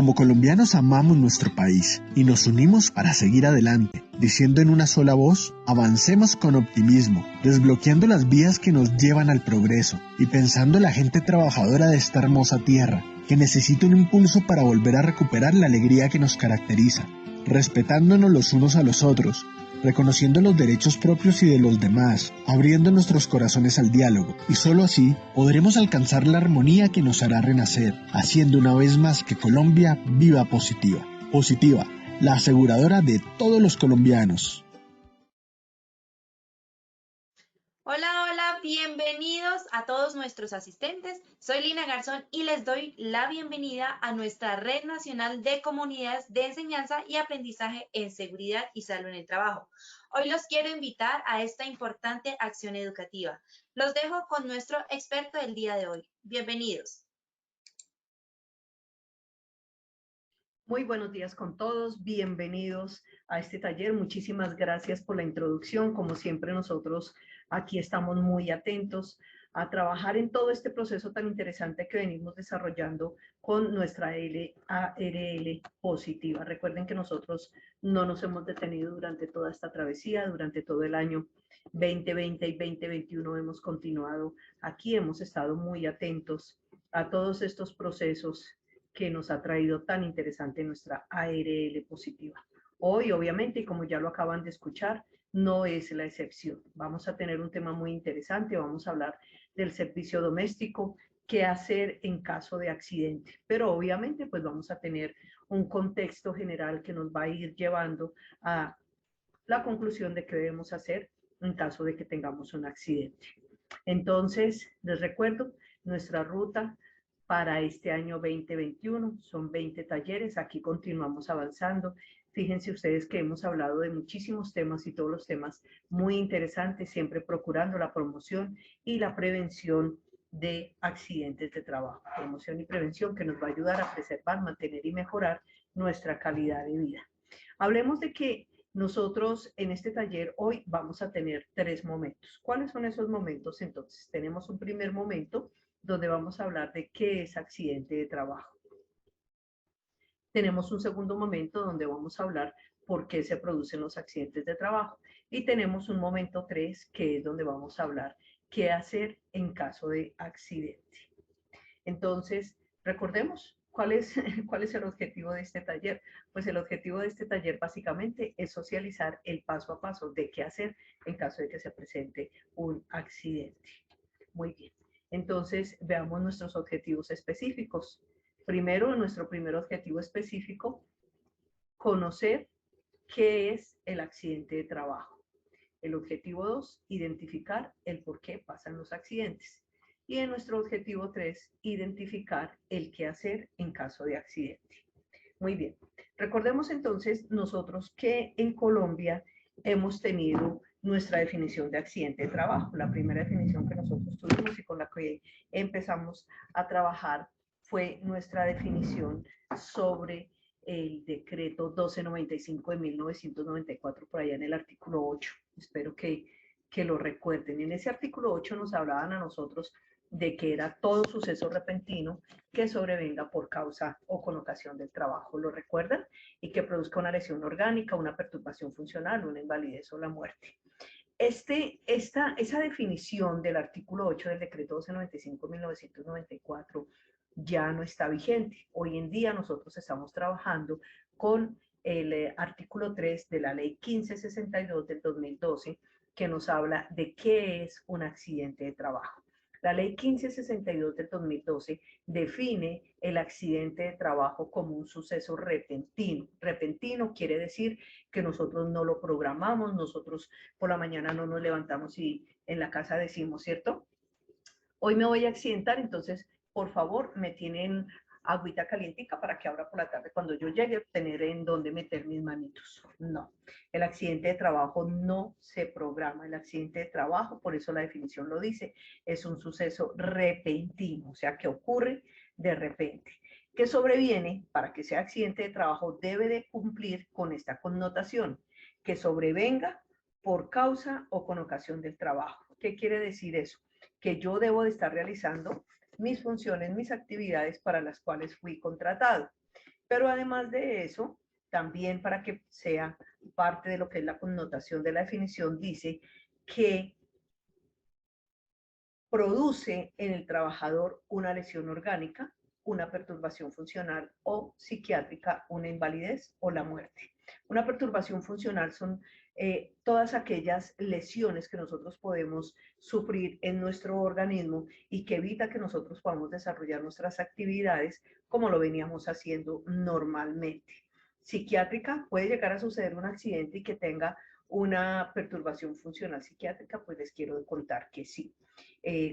Como colombianos amamos nuestro país y nos unimos para seguir adelante, diciendo en una sola voz, avancemos con optimismo, desbloqueando las vías que nos llevan al progreso y pensando en la gente trabajadora de esta hermosa tierra, que necesita un impulso para volver a recuperar la alegría que nos caracteriza, respetándonos los unos a los otros, reconociendo los derechos propios y de los demás, abriendo nuestros corazones al diálogo, y solo así podremos alcanzar la armonía que nos hará renacer, haciendo una vez más que Colombia viva positiva. Positiva, la aseguradora de todos los colombianos. Hola, hola, bienvenidos a todos nuestros asistentes. Soy Lina Garzón y les doy la bienvenida a nuestra Red Nacional de Comunidades de Enseñanza y Aprendizaje en Seguridad y Salud en el Trabajo. Hoy los quiero invitar a esta importante acción educativa. Los dejo con nuestro experto del día de hoy. Bienvenidos. Muy buenos días con todos, bienvenidos a este taller. Muchísimas gracias por la introducción. Como siempre, nosotros aquí estamos muy atentos a trabajar en todo este proceso tan interesante que venimos desarrollando con nuestra ARL positiva. Recuerden que nosotros no nos hemos detenido durante toda esta travesía, durante todo el año 2020 y 2021 hemos continuado aquí, hemos estado muy atentos a todos estos procesos que nos ha traído tan interesante nuestra ARL positiva. Hoy, obviamente, y como ya lo acaban de escuchar, no es la excepción. Vamos a tener un tema muy interesante, vamos a hablar del servicio doméstico, qué hacer en caso de accidente. Pero obviamente, pues vamos a tener un contexto general que nos va a ir llevando a la conclusión de qué debemos hacer en caso de que tengamos un accidente. Entonces, les recuerdo, nuestra ruta para este año 2021 son 20 talleres. Aquí continuamos avanzando. Fíjense ustedes que hemos hablado de muchísimos temas y todos los temas muy interesantes, siempre procurando la promoción y la prevención de accidentes de trabajo. Promoción y prevención que nos va a ayudar a preservar, mantener y mejorar nuestra calidad de vida. Hablemos de que nosotros en este taller hoy vamos a tener 3 momentos. ¿Cuáles son esos momentos? Entonces, tenemos un primer momento donde vamos a hablar de qué es accidente de trabajo. Tenemos un segundo momento donde vamos a hablar por qué se producen los accidentes de trabajo. Y tenemos un momento 3 que es donde vamos a hablar qué hacer en caso de accidente. Entonces, recordemos, ¿cuál es el objetivo de este taller? Pues el objetivo de este taller básicamente es socializar el paso a paso de qué hacer en caso de que se presente un accidente. Muy bien. Entonces, veamos nuestros objetivos específicos. Primero, nuestro primer objetivo específico, conocer qué es el accidente de trabajo. El objetivo 2, identificar el por qué pasan los accidentes. Y en nuestro objetivo 3, identificar el qué hacer en caso de accidente. Muy bien. Recordemos entonces nosotros que en Colombia hemos tenido nuestra definición de accidente de trabajo. La primera definición que nosotros tuvimos y con la que empezamos a trabajar fue nuestra definición sobre el decreto 1295 de 1994, por allá en el artículo 8. Espero que lo recuerden. En ese artículo 8 nos hablaban a nosotros de que era todo suceso repentino que sobrevenga por causa o con ocasión del trabajo, ¿lo recuerdan? Y que produzca una lesión orgánica, una perturbación funcional, una invalidez o la muerte. Esa definición del artículo 8 del decreto 1295/1994 ya no está vigente. Hoy en día nosotros estamos trabajando con el artículo 3 de la ley 1562 del 2012, que nos habla de qué es un accidente de trabajo. La ley 1562 del 2012 define el accidente de trabajo como un suceso repentino. Repentino quiere decir que nosotros no lo programamos, nosotros por la mañana no nos levantamos y en la casa decimos, ¿cierto? Hoy me voy a accidentar, entonces, por favor, me tienen agüita calientica para que ahora por la tarde, cuando yo llegue, tener en dónde meter mis manitos. No, el accidente de trabajo no se programa. El accidente de trabajo, por eso la definición lo dice, es un suceso repentino, o sea, que ocurre de repente. Que sobreviene, para que sea accidente de trabajo, debe de cumplir con esta connotación, que sobrevenga por causa o con ocasión del trabajo. ¿Qué quiere decir eso? Que yo debo de estar realizando mis funciones, mis actividades para las cuales fui contratado. Pero además de eso, también para que sea parte de lo que es la connotación de la definición, dice que produce en el trabajador una lesión orgánica, una perturbación funcional o psiquiátrica, una invalidez o la muerte. Una perturbación funcional son todas aquellas lesiones que nosotros podemos sufrir en nuestro organismo y que evita que nosotros podamos desarrollar nuestras actividades como lo veníamos haciendo normalmente. Psiquiátrica, puede llegar a suceder un accidente y que tenga una perturbación funcional psiquiátrica, pues les quiero contar que sí.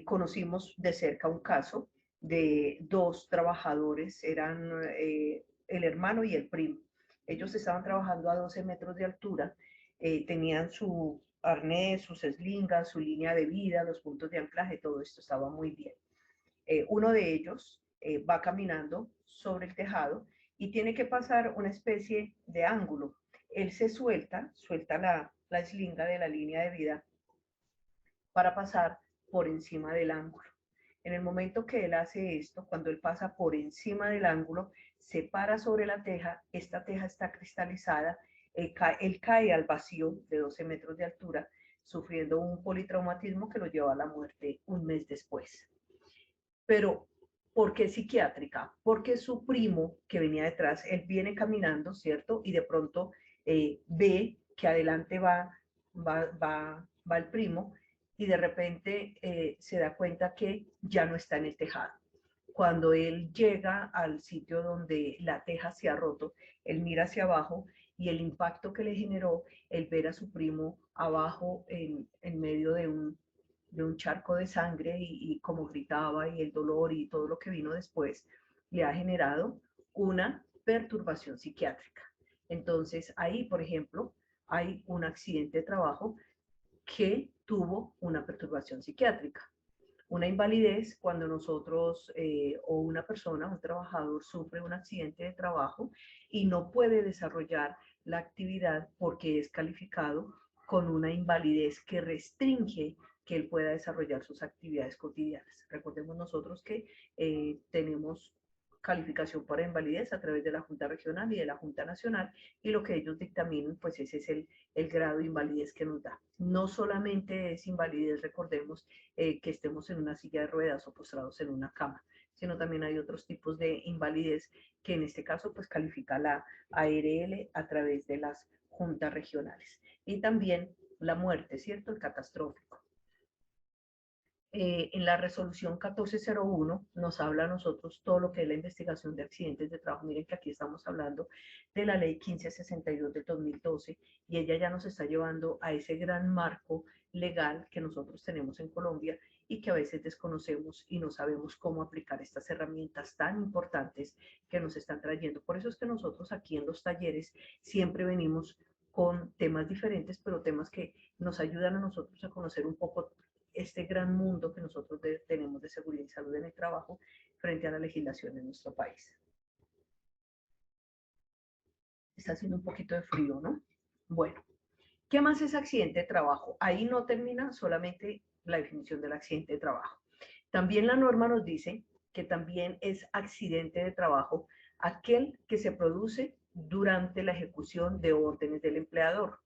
Conocimos de cerca un caso de dos trabajadores, eran el hermano y el primo. Ellos estaban trabajando a 12 metros de altura, tenían su arnés, sus eslingas, su línea de vida, los puntos de anclaje, todo esto estaba muy bien. Uno de ellos va caminando sobre el tejado y tiene que pasar una especie de ángulo. Él se suelta la eslinga de la línea de vida para pasar por encima del ángulo. En el momento que él hace esto, cuando él pasa por encima del ángulo, se para sobre la teja, esta teja está cristalizada, él cae al vacío de 12 metros de altura, sufriendo un politraumatismo que lo lleva a la muerte un mes después. Pero, ¿por qué psiquiátrica? Porque su primo que venía detrás, él viene caminando, ¿cierto? Y de pronto ve que adelante va el primo y de repente se da cuenta que ya no está en el tejado. Cuando él llega al sitio donde la teja se ha roto, él mira hacia abajo y el impacto que le generó el ver a su primo abajo en medio de un charco de sangre y como gritaba y el dolor y todo lo que vino después, le ha generado una perturbación psiquiátrica. Entonces ahí, por ejemplo, hay un accidente de trabajo que tuvo una perturbación psiquiátrica. Una invalidez cuando nosotros o una persona, un trabajador sufre un accidente de trabajo y no puede desarrollar la actividad porque es calificado con una invalidez que restringe que él pueda desarrollar sus actividades cotidianas. Recordemos nosotros que tenemos calificación para invalidez a través de la Junta Regional y de la Junta Nacional y lo que ellos dictaminen, pues ese es el grado de invalidez que nos da. No solamente es invalidez, recordemos, que estemos en una silla de ruedas o postrados en una cama, sino también hay otros tipos de invalidez que en este caso pues califica la ARL a través de las juntas regionales. Y también la muerte, ¿cierto? El catastrófico. En la resolución 1401 nos habla a nosotros todo lo que es la investigación de accidentes de trabajo. Miren que aquí estamos hablando de la ley 1562 del 2012 y ella ya nos está llevando a ese gran marco legal que nosotros tenemos en Colombia y que a veces desconocemos y no sabemos cómo aplicar estas herramientas tan importantes que nos están trayendo. Por eso es que nosotros aquí en los talleres siempre venimos con temas diferentes, pero temas que nos ayudan a nosotros a conocer un poco este gran mundo que nosotros tenemos de seguridad y salud en el trabajo frente a la legislación en nuestro país. Está haciendo un poquito de frío, ¿no? Bueno, ¿qué más es accidente de trabajo? Ahí no termina solamente la definición del accidente de trabajo. También la norma nos dice que también es accidente de trabajo aquel que se produce durante la ejecución de órdenes del empleador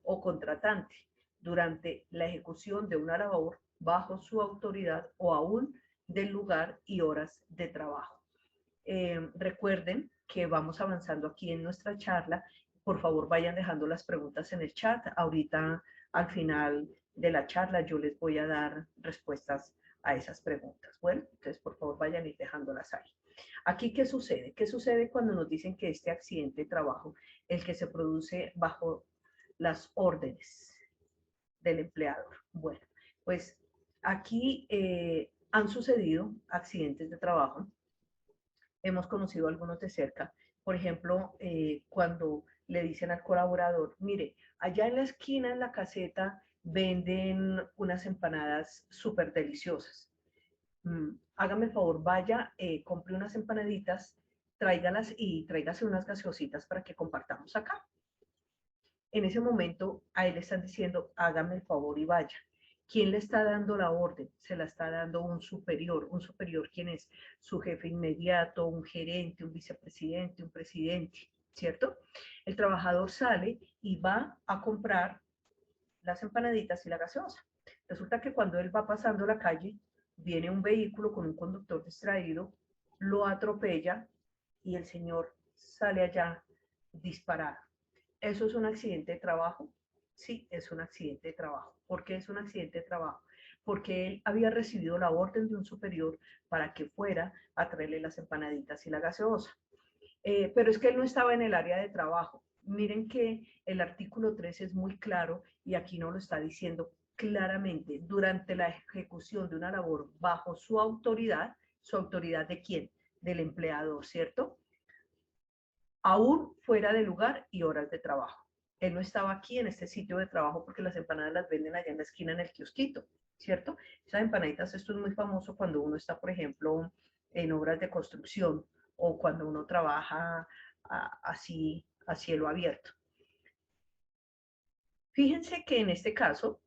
o contratante, durante la ejecución de una labor bajo su autoridad o aún del lugar y horas de trabajo. Recuerden que vamos avanzando aquí en nuestra charla. Por favor, vayan dejando las preguntas en el chat. Ahorita, al final de la charla, yo les voy a dar respuestas a esas preguntas. Bueno, entonces, por favor, vayan a ir dejándolas ahí. Aquí, ¿qué sucede? ¿Qué sucede cuando nos dicen que este accidente de trabajo, el que se produce bajo las órdenes del empleador? Bueno, pues aquí han sucedido accidentes de trabajo. Hemos conocido algunos de cerca. Por ejemplo, cuando le dicen al colaborador, mire, allá en la esquina, en la caseta, venden unas empanadas súper deliciosas. Hágame el favor, vaya, compre unas empanaditas, tráigalas y tráigase unas gaseositas para que compartamos acá. En ese momento a él le están diciendo, hágame el favor y vaya. ¿Quién le está dando la orden? Se la está dando un superior. ¿Un superior quién es? Su jefe inmediato, un gerente, un vicepresidente, un presidente, ¿cierto? El trabajador sale y va a comprar las empanaditas y la gaseosa. Resulta que cuando él va pasando la calle, viene un vehículo con un conductor distraído, lo atropella y el señor sale allá disparado. ¿Eso es un accidente de trabajo? Sí, es un accidente de trabajo. ¿Por qué es un accidente de trabajo? Porque él había recibido la orden de un superior para que fuera a traerle las empanaditas y la gaseosa. Pero es que él no estaba en el área de trabajo. Miren que el artículo 3 es muy claro y aquí no lo está diciendo claramente. Durante la ejecución de una labor bajo ¿su autoridad de quién? Del empleador, ¿cierto? Aún fuera de lugar y horas de trabajo. Él no estaba aquí en este sitio de trabajo porque las empanadas las venden allá en la esquina en el kiosquito, ¿cierto? Esas empanaditas, esto es muy famoso cuando uno está, por ejemplo, en obras de construcción o cuando uno trabaja así a cielo abierto. Fíjense que en este caso,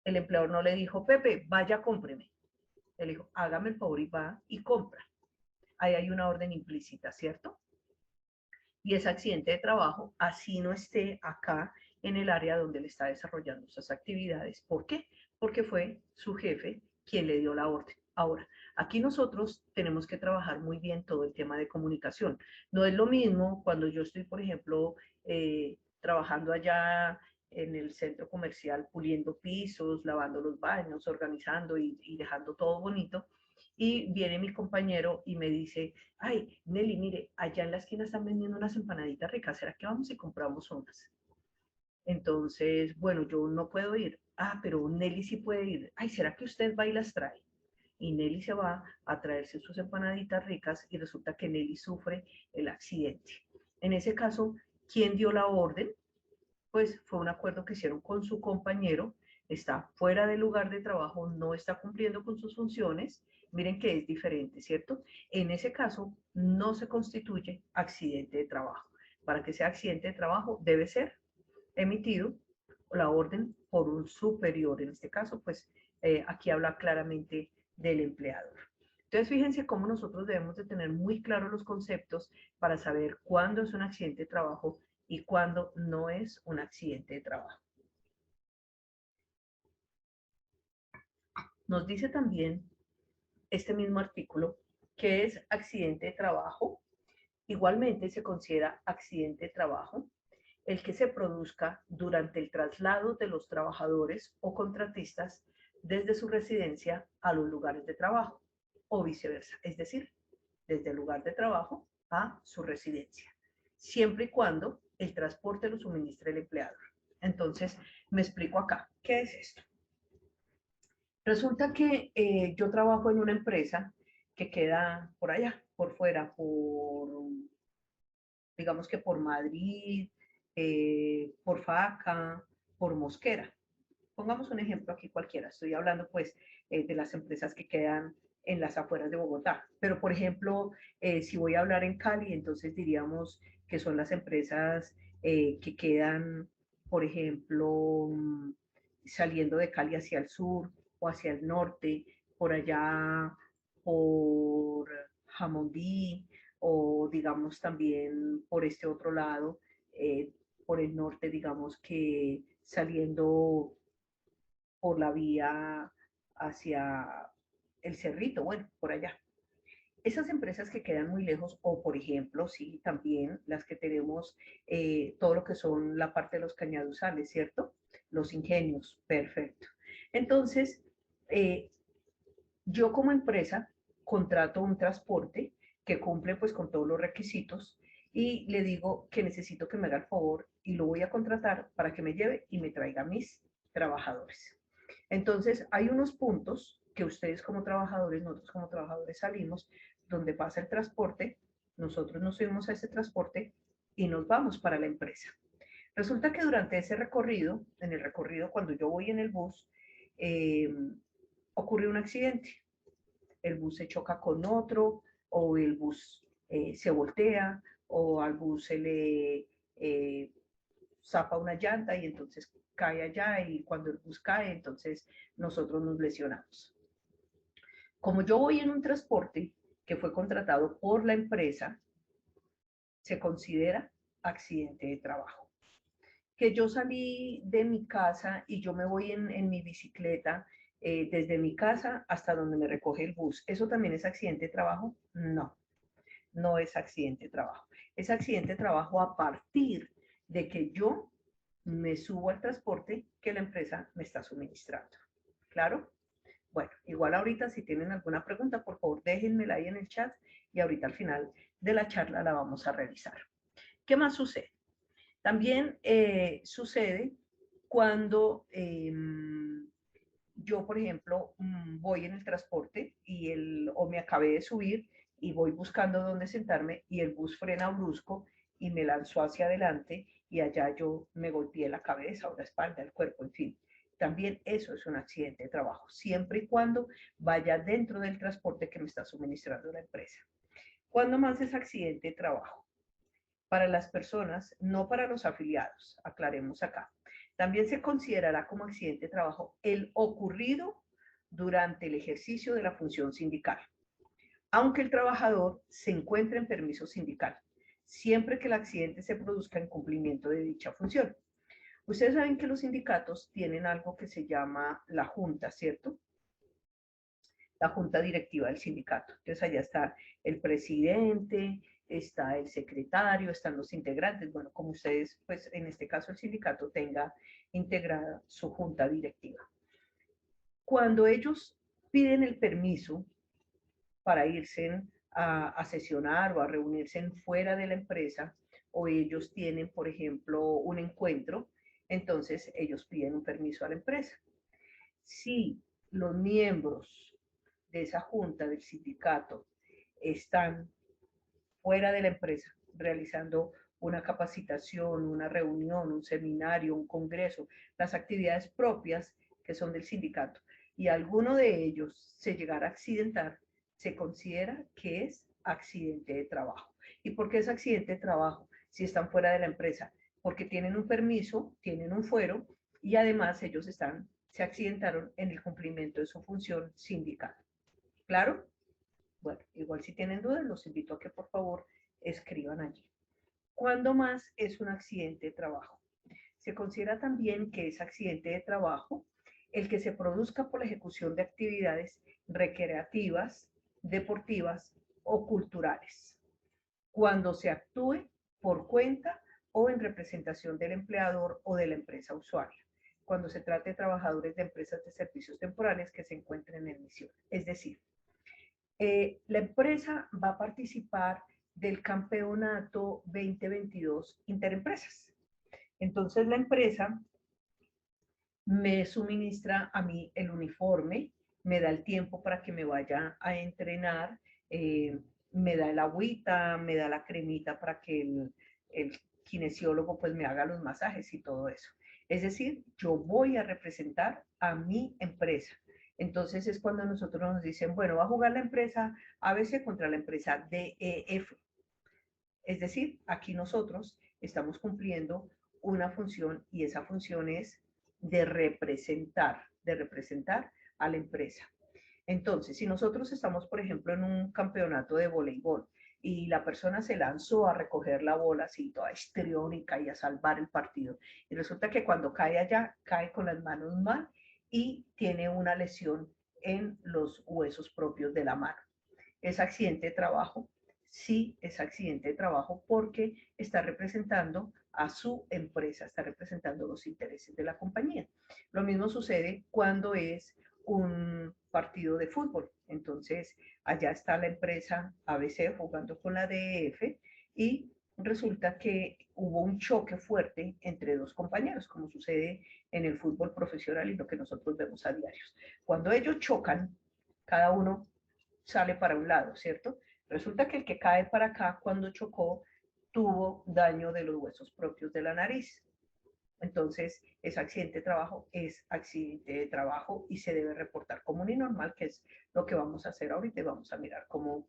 el empleador no le dijo, Pepe, vaya, cómpreme. Él dijo, hágame el favor y va y compra. Ahí hay una orden implícita, ¿cierto? Y es accidente de trabajo, así no esté acá en el área donde él está desarrollando esas actividades. ¿Por qué? Porque fue su jefe quien le dio la orden. Ahora, aquí nosotros tenemos que trabajar muy bien todo el tema de comunicación. No es lo mismo cuando yo estoy, por ejemplo, trabajando allá en el centro comercial, puliendo pisos, lavando los baños, organizando y dejando todo bonito. Y viene mi compañero y me dice, ay, Nelly, mire, allá en la esquina están vendiendo unas empanaditas ricas, ¿será que vamos y compramos unas? Entonces, bueno, yo no puedo ir. Ah, pero Nelly sí puede ir. Ay, ¿será que usted va y las trae? Y Nelly se va a traerse sus empanaditas ricas y resulta que Nelly sufre el accidente. En ese caso, ¿quién dio la orden? Pues fue un acuerdo que hicieron con su compañero, está fuera del lugar de trabajo, no está cumpliendo con sus funciones. Miren que es diferente, ¿cierto? En ese caso, no se constituye accidente de trabajo. Para que sea accidente de trabajo, debe ser emitido la orden por un superior. En este caso, pues aquí habla claramente del empleador. Entonces, fíjense cómo nosotros debemos de tener muy claros los conceptos para saber cuándo es un accidente de trabajo y cuándo no es un accidente de trabajo. Nos dice también este mismo artículo que es accidente de trabajo. Igualmente se considera accidente de trabajo el que se produzca durante el traslado de los trabajadores o contratistas desde su residencia a los lugares de trabajo o viceversa, es decir, desde el lugar de trabajo a su residencia, siempre y cuando el transporte lo suministre el empleador. Entonces, me explico acá. ¿Qué es esto? Resulta que yo trabajo en una empresa que queda por allá, por fuera, digamos que por Madrid, por Faca, por Mosquera. Pongamos un ejemplo aquí cualquiera. Estoy hablando pues de las empresas que quedan en las afueras de Bogotá. Pero por ejemplo, si voy a hablar en Cali, entonces diríamos que son las empresas que quedan, por ejemplo, saliendo de Cali hacia el sur o hacia el norte, por allá por Jamondí o digamos también por este otro lado, por el norte, digamos que saliendo por la vía hacia el Cerrito, bueno, por allá. Esas empresas que quedan muy lejos, o por ejemplo, sí, también las que tenemos todo lo que son la parte de los cañaduzales, ¿cierto? Los ingenios, perfecto. Entonces, yo como empresa contrato un transporte que cumple pues con todos los requisitos y le digo que necesito que me haga el favor y lo voy a contratar para que me lleve y me traiga a mis trabajadores. Entonces, hay unos puntos que ustedes como trabajadores, nosotros como trabajadores salimos, donde pasa el transporte, nosotros nos subimos a ese transporte y nos vamos para la empresa. Resulta que durante ese recorrido, en el recorrido cuando yo voy en el bus, ocurre un accidente. El bus se choca con otro, o el bus se voltea, o al bus se le zapa una llanta y entonces cae allá y cuando el bus cae, entonces nosotros nos lesionamos. Como yo voy en un transporte que fue contratado por la empresa, se considera accidente de trabajo. Que yo salí de mi casa y yo me voy en mi bicicleta desde mi casa hasta donde me recoge el bus, ¿eso también es accidente de trabajo? No, no es accidente de trabajo. Es accidente de trabajo a partir de que yo me subo al transporte que la empresa me está suministrando. ¿Claro? Bueno, igual ahorita si tienen alguna pregunta, por favor déjenmela ahí en el chat y ahorita al final de la charla la vamos a revisar. ¿Qué más sucede? También sucede cuando yo, por ejemplo, voy en el transporte o me acabé de subir y voy buscando dónde sentarme y el bus frena brusco y me lanzó hacia adelante y allá yo me golpeé la cabeza o la espalda, el cuerpo, en fin. También eso es un accidente de trabajo, siempre y cuando vaya dentro del transporte que me está suministrando la empresa. ¿Cuándo más es accidente de trabajo? Para las personas, no para los afiliados, aclaremos acá. También se considerará como accidente de trabajo el ocurrido durante el ejercicio de la función sindical, aunque el trabajador se encuentre en permiso sindical, siempre que el accidente se produzca en cumplimiento de dicha función. Ustedes saben que los sindicatos tienen algo que se llama la junta, ¿cierto? La junta directiva del sindicato. Entonces allá está el presidente, está el secretario, están los integrantes, bueno, como ustedes, pues en este caso el sindicato tenga integrada su junta directiva. Cuando ellos piden el permiso para irse a sesionar o a reunirse fuera de la empresa, o ellos tienen, por ejemplo, un encuentro, entonces ellos piden un permiso a la empresa. Si los miembros de esa junta del sindicato están fuera de la empresa realizando una capacitación, una reunión, un seminario, un congreso, las actividades propias que son del sindicato, y alguno de ellos se llegara a accidentar, se considera que es accidente de trabajo. ¿Y por qué es accidente de trabajo si están fuera de la empresa? Porque tienen un permiso, tienen un fuero y además ellos se accidentaron en el cumplimiento de su función sindical. ¿Claro? Bueno, igual si tienen dudas, los invito a que por favor escriban allí. ¿Cuándo más es un accidente de trabajo? Se considera también que es accidente de trabajo el que se produzca por la ejecución de actividades recreativas, deportivas o culturales, cuando se actúe por cuenta o en representación del empleador o de la empresa usuaria, cuando se trate de trabajadores de empresas de servicios temporales que se encuentren en misión. Es decir, la empresa va a participar del campeonato 2022 Interempresas. Entonces la empresa me suministra a mí el uniforme, me da el tiempo para que me vaya a entrenar, me da el agüita, me da la cremita para que el kinesiólogo pues me haga los masajes y todo eso. Es decir, yo voy a representar a mi empresa. Entonces es cuando nosotros nos dicen, bueno, va a jugar la empresa ABC contra la empresa DEF. Es decir, aquí nosotros estamos cumpliendo una función y esa función es de representar a la empresa. Entonces, si nosotros estamos, por ejemplo, en un campeonato de voleibol y la persona se lanzó a recoger la bola así toda histriónica y a salvar el partido, y resulta que cuando cae allá, cae con las manos mal y tiene una lesión en los huesos propios de la mano. ¿Es accidente de trabajo? Sí, es accidente de trabajo porque está representando a su empresa, está representando los intereses de la compañía. Lo mismo sucede cuando es un partido de fútbol. Entonces, allá está la empresa ABC jugando con la DF y resulta que hubo un choque fuerte entre dos compañeros, como sucede en el fútbol profesional y lo que nosotros vemos a diario. Cuando ellos chocan, cada uno sale para un lado, ¿cierto? Resulta que el que cae para acá cuando chocó tuvo daño de los huesos propios de la nariz. Entonces, es accidente de trabajo, es accidente de trabajo y se debe reportar común y normal, que es lo que vamos a hacer ahorita y vamos a mirar cómo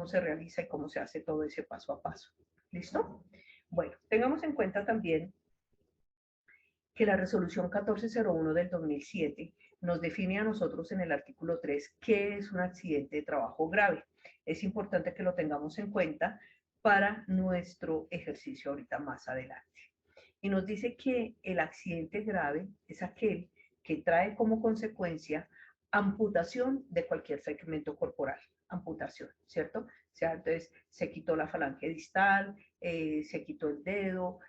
se realiza y cómo se hace todo ese paso a paso. ¿Listo? Bueno, tengamos en cuenta también que la resolución 1401 del 2007 nos define a nosotros en el artículo 3 qué es un accidente de trabajo grave. Es importante que lo tengamos en cuenta para nuestro ejercicio ahorita más adelante. Y nos dice que el accidente grave es aquel que trae como consecuencia amputación de cualquier segmento corporal. Amputación, ¿cierto? O sea, entonces se quitó la falange distal, se quitó el dedo,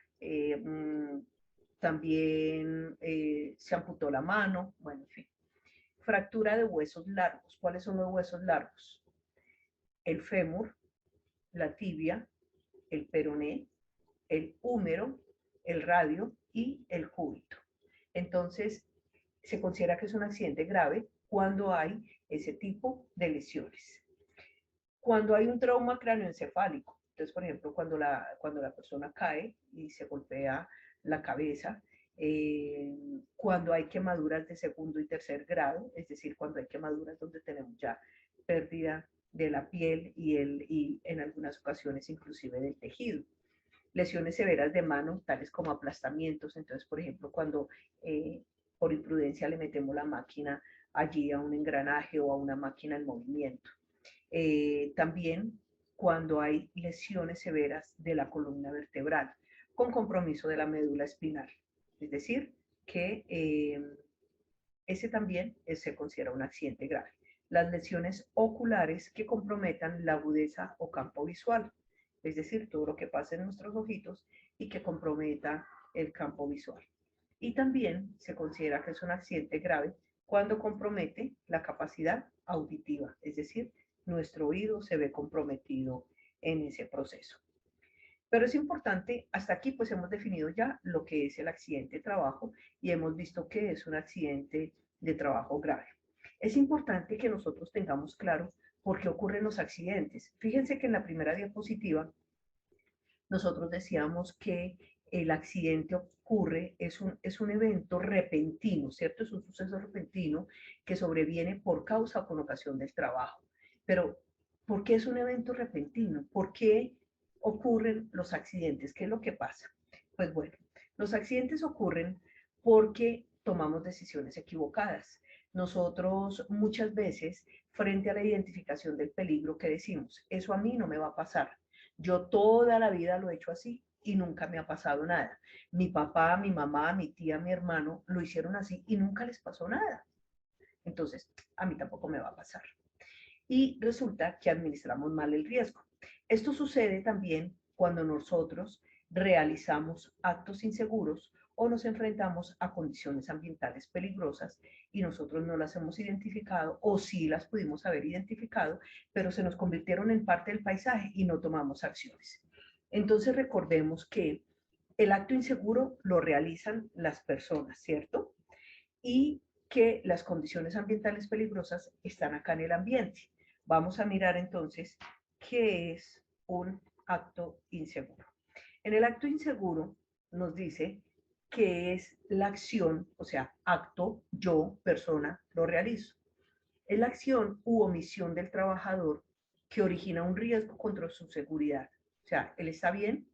también se amputó la mano, bueno, en fin. Fractura de huesos largos. ¿Cuáles son los huesos largos? El fémur, la tibia, el peroné, el húmero, el radio y el cúbito. Entonces, se considera que es un accidente grave cuando hay ese tipo de lesiones. Cuando hay un trauma cráneoencefálico, entonces, por ejemplo, cuando la persona cae y se golpea la cabeza, cuando hay quemaduras de segundo y tercer grado, es decir, cuando hay quemaduras donde tenemos ya pérdida de la piel y en algunas ocasiones inclusive del tejido. Lesiones severas de mano, tales como aplastamientos, entonces, por ejemplo, cuando por imprudencia le metemos la máquina allí a un engranaje o a una máquina en movimiento. También cuando hay lesiones severas de la columna vertebral con compromiso de la médula espinal. Es decir, que ese también se considera un accidente grave. Las lesiones oculares que comprometan la agudeza o campo visual, es decir, todo lo que pasa en nuestros ojitos y que comprometa el campo visual. Y también se considera que es un accidente grave cuando compromete la capacidad auditiva, es decir, nuestro oído se ve comprometido en ese proceso. Pero es importante, hasta aquí pues hemos definido ya lo que es el accidente de trabajo y hemos visto que es un accidente de trabajo grave. Es importante que nosotros tengamos claro por qué ocurren los accidentes. Fíjense que en la primera diapositiva nosotros decíamos que el accidente ocurre, es un evento repentino, ¿cierto? Es un suceso repentino que sobreviene por causa o con ocasión del trabajo. Pero, ¿por qué es un evento repentino? ¿Por qué ocurren los accidentes? ¿Qué es lo que pasa? Pues bueno, los accidentes ocurren porque tomamos decisiones equivocadas. Nosotros muchas veces, frente a la identificación del peligro, que decimos, eso a mí no me va a pasar. Yo toda la vida lo he hecho así y nunca me ha pasado nada. Mi papá, mi mamá, mi tía, mi hermano lo hicieron así y nunca les pasó nada. Entonces, a mí tampoco me va a pasar. Y resulta que administramos mal el riesgo. Esto sucede también cuando nosotros realizamos actos inseguros o nos enfrentamos a condiciones ambientales peligrosas y nosotros no las hemos identificado o sí las pudimos haber identificado, pero se nos convirtieron en parte del paisaje y no tomamos acciones. Entonces recordemos que el acto inseguro lo realizan las personas, ¿cierto? Y que las condiciones ambientales peligrosas están acá en el ambiente. Vamos a mirar entonces qué es un acto inseguro. En el acto inseguro nos dice que es la acción, o sea, acto, yo, persona, lo realizo. Es la acción u omisión del trabajador que origina un riesgo contra su seguridad. O sea, él está bien,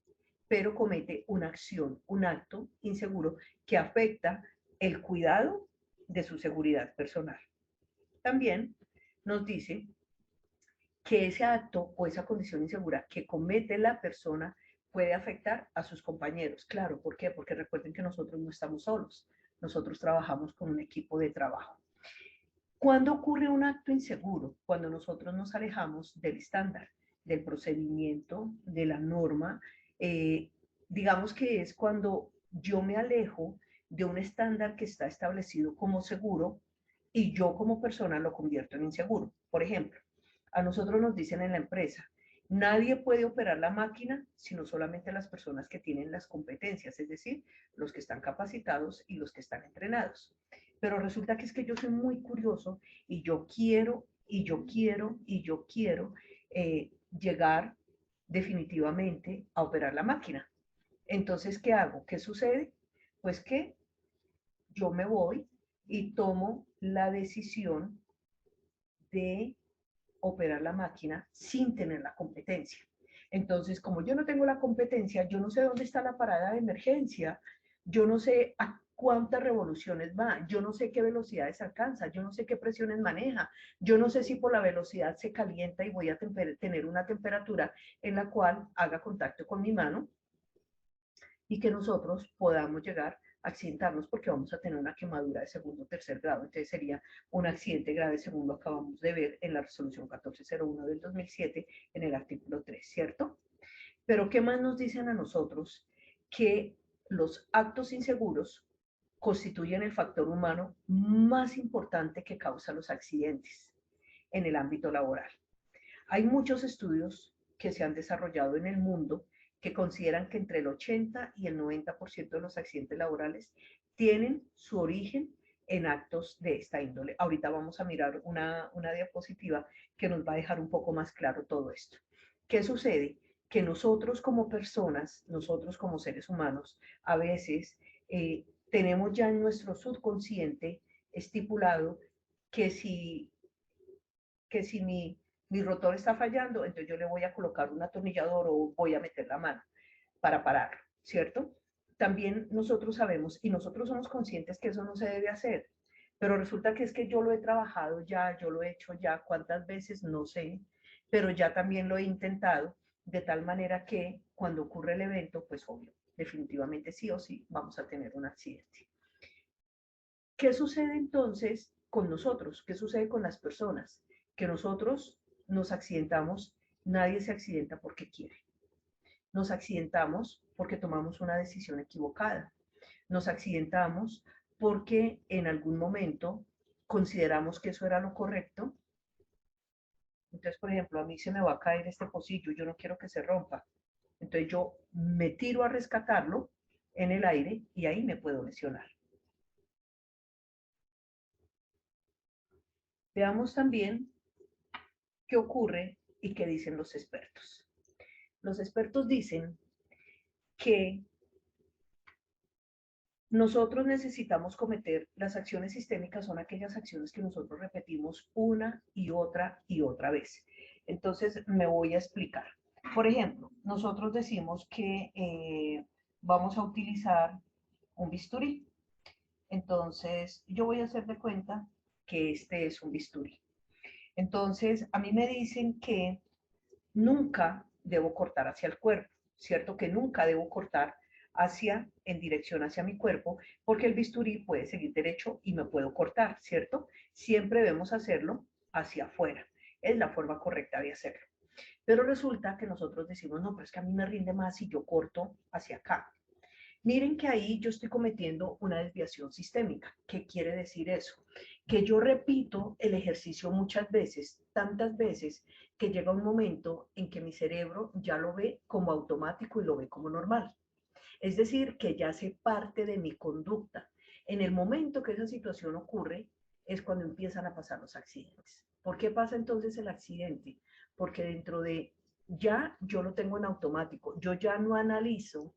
pero comete una acción, un acto inseguro que afecta el cuidado de su seguridad personal. También nos dice que ese acto o esa condición insegura que comete la persona puede afectar a sus compañeros. Claro, ¿por qué? Porque recuerden que nosotros no estamos solos, nosotros trabajamos con un equipo de trabajo. ¿Cuándo ocurre un acto inseguro? Cuando nosotros nos alejamos del estándar, del procedimiento, de la norma. Digamos que es cuando yo me alejo de un estándar que está establecido como seguro y yo como persona lo convierto en inseguro. Por ejemplo, a nosotros nos dicen en la empresa, nadie puede operar la máquina sino solamente las personas que tienen las competencias, es decir, los que están capacitados y los que están entrenados. Pero resulta que es que yo soy muy curioso y yo quiero, y yo quiero, y yo quiero llegar definitivamente a operar la máquina. Entonces, ¿qué hago? ¿Qué sucede? Pues que yo me voy y tomo la decisión de operar la máquina sin tener la competencia. Entonces, como yo no tengo la competencia, yo no sé dónde está la parada de emergencia, yo no sé cuántas revoluciones va, yo no sé qué velocidades alcanza, yo no sé qué presiones maneja, yo no sé si por la velocidad se calienta y voy a tener una temperatura en la cual haga contacto con mi mano y que nosotros podamos llegar a accidentarnos porque vamos a tener una quemadura de segundo o tercer grado. Entonces sería un accidente grave según lo acabamos de ver en la resolución 1401 del 2007 en el artículo 3, ¿cierto? Pero ¿qué más nos dicen a nosotros? Que los actos inseguros constituyen el factor humano más importante que causa los accidentes en el ámbito laboral. Hay muchos estudios que se han desarrollado en el mundo que consideran que entre el 80 y el 90% de los accidentes laborales tienen su origen en actos de esta índole. Ahorita vamos a mirar una diapositiva que nos va a dejar un poco más claro todo esto. ¿Qué sucede? Que nosotros como personas, nosotros como seres humanos, a veces tenemos ya en nuestro subconsciente estipulado que si mi rotor está fallando, entonces yo le voy a colocar un atornillador o voy a meter la mano para pararlo, ¿cierto? También nosotros sabemos y nosotros somos conscientes que eso no se debe hacer, pero resulta que es que yo lo he trabajado ya, yo lo he hecho ya, cuántas veces no sé, pero ya también lo he intentado de tal manera que cuando ocurre el evento, pues obvio, definitivamente sí o sí vamos a tener un accidente. ¿Qué sucede entonces con nosotros? ¿Qué sucede con las personas? Que nosotros nos accidentamos, nadie se accidenta porque quiere. Nos accidentamos porque tomamos una decisión equivocada. Nos accidentamos porque en algún momento consideramos que eso era lo correcto. Entonces, por ejemplo, a mí se me va a caer este pocillo, yo no quiero que se rompa. Entonces yo me tiro a rescatarlo en el aire y ahí me puedo lesionar. Veamos también qué ocurre y qué dicen los expertos. Los expertos dicen que nosotros necesitamos cometer, las acciones sistémicas son aquellas acciones que nosotros repetimos una y otra vez. Entonces me voy a explicar. Por ejemplo, nosotros decimos que vamos a utilizar un bisturí. Entonces yo voy a hacer de cuenta que este es un bisturí. Entonces a mí me dicen que nunca debo cortar hacia el cuerpo, ¿cierto? Que nunca debo cortar en dirección hacia mi cuerpo, porque el bisturí puede seguir derecho y me puedo cortar, ¿cierto? Siempre debemos hacerlo hacia afuera. Es la forma correcta de hacerlo. Pero resulta que nosotros decimos, no, pero es que a mí me rinde más si yo corto hacia acá. Miren que ahí yo estoy cometiendo una desviación sistémica. ¿Qué quiere decir eso? Que yo repito el ejercicio muchas veces, tantas veces, que llega un momento en que mi cerebro ya lo ve como automático y lo ve como normal. Es decir, que ya hace parte de mi conducta. En el momento que esa situación ocurre, es cuando empiezan a pasar los accidentes. ¿Por qué pasa entonces el accidente? Porque dentro de ya yo lo tengo en automático, yo ya no analizo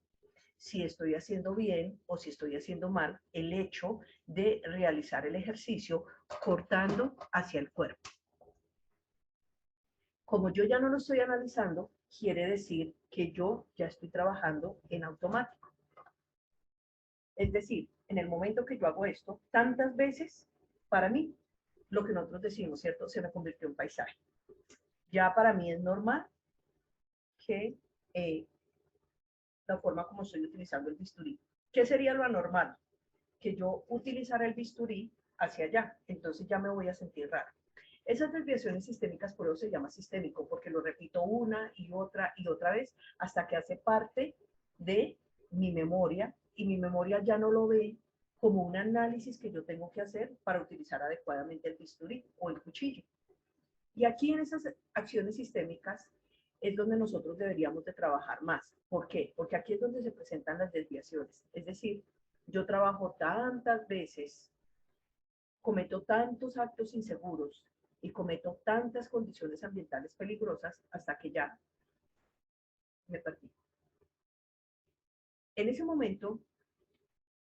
si estoy haciendo bien o si estoy haciendo mal el hecho de realizar el ejercicio cortando hacia el cuerpo. Como yo ya no lo estoy analizando, quiere decir que yo ya estoy trabajando en automático. Es decir, en el momento que yo hago esto, tantas veces, para mí, lo que nosotros decimos, ¿cierto? Se me convirtió en paisaje. Ya para mí es normal que la forma como estoy utilizando el bisturí. ¿Qué sería lo anormal? Que yo utilizara el bisturí hacia allá, entonces ya me voy a sentir raro. Esas desviaciones sistémicas por eso se llama sistémico, porque lo repito una y otra vez hasta que hace parte de mi memoria y mi memoria ya no lo ve como un análisis que yo tengo que hacer para utilizar adecuadamente el bisturí o el cuchillo. Y aquí en esas acciones sistémicas es donde nosotros deberíamos de trabajar más. ¿Por qué? Porque aquí es donde se presentan las desviaciones. Es decir, yo trabajo tantas veces, cometo tantos actos inseguros y cometo tantas condiciones ambientales peligrosas hasta que ya me perdí. En ese momento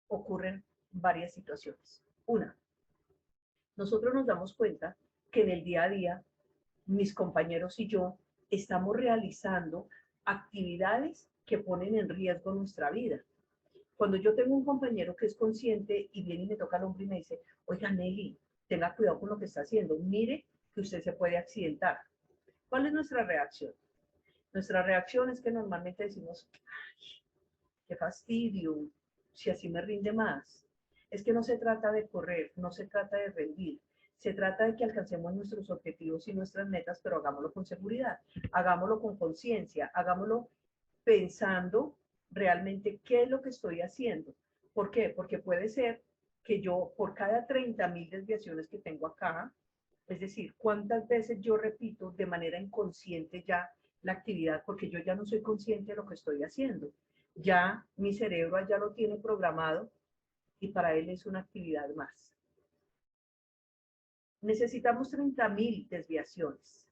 ocurren varias situaciones. Una, nosotros nos damos cuenta que en el día a día mis compañeros y yo estamos realizando actividades que ponen en riesgo nuestra vida. Cuando yo tengo un compañero que es consciente y viene y me toca el hombro y me dice, oiga Nelly, tenga cuidado con lo que está haciendo, mire que usted se puede accidentar. ¿Cuál es nuestra reacción? Nuestra reacción es que normalmente decimos, ay, qué fastidio, si así me rinde más. Es que no se trata de correr, no se trata de rendir, se trata de que alcancemos nuestros objetivos y nuestras metas, pero hagámoslo con seguridad, hagámoslo con conciencia, hagámoslo pensando realmente qué es lo que estoy haciendo. ¿Por qué? Porque puede ser que yo por cada 30.000 desviaciones que tengo acá, es decir, cuántas veces yo repito de manera inconsciente ya la actividad, porque yo ya no soy consciente de lo que estoy haciendo. Ya mi cerebro ya lo tiene programado y para él es una actividad más. Necesitamos 30.000 desviaciones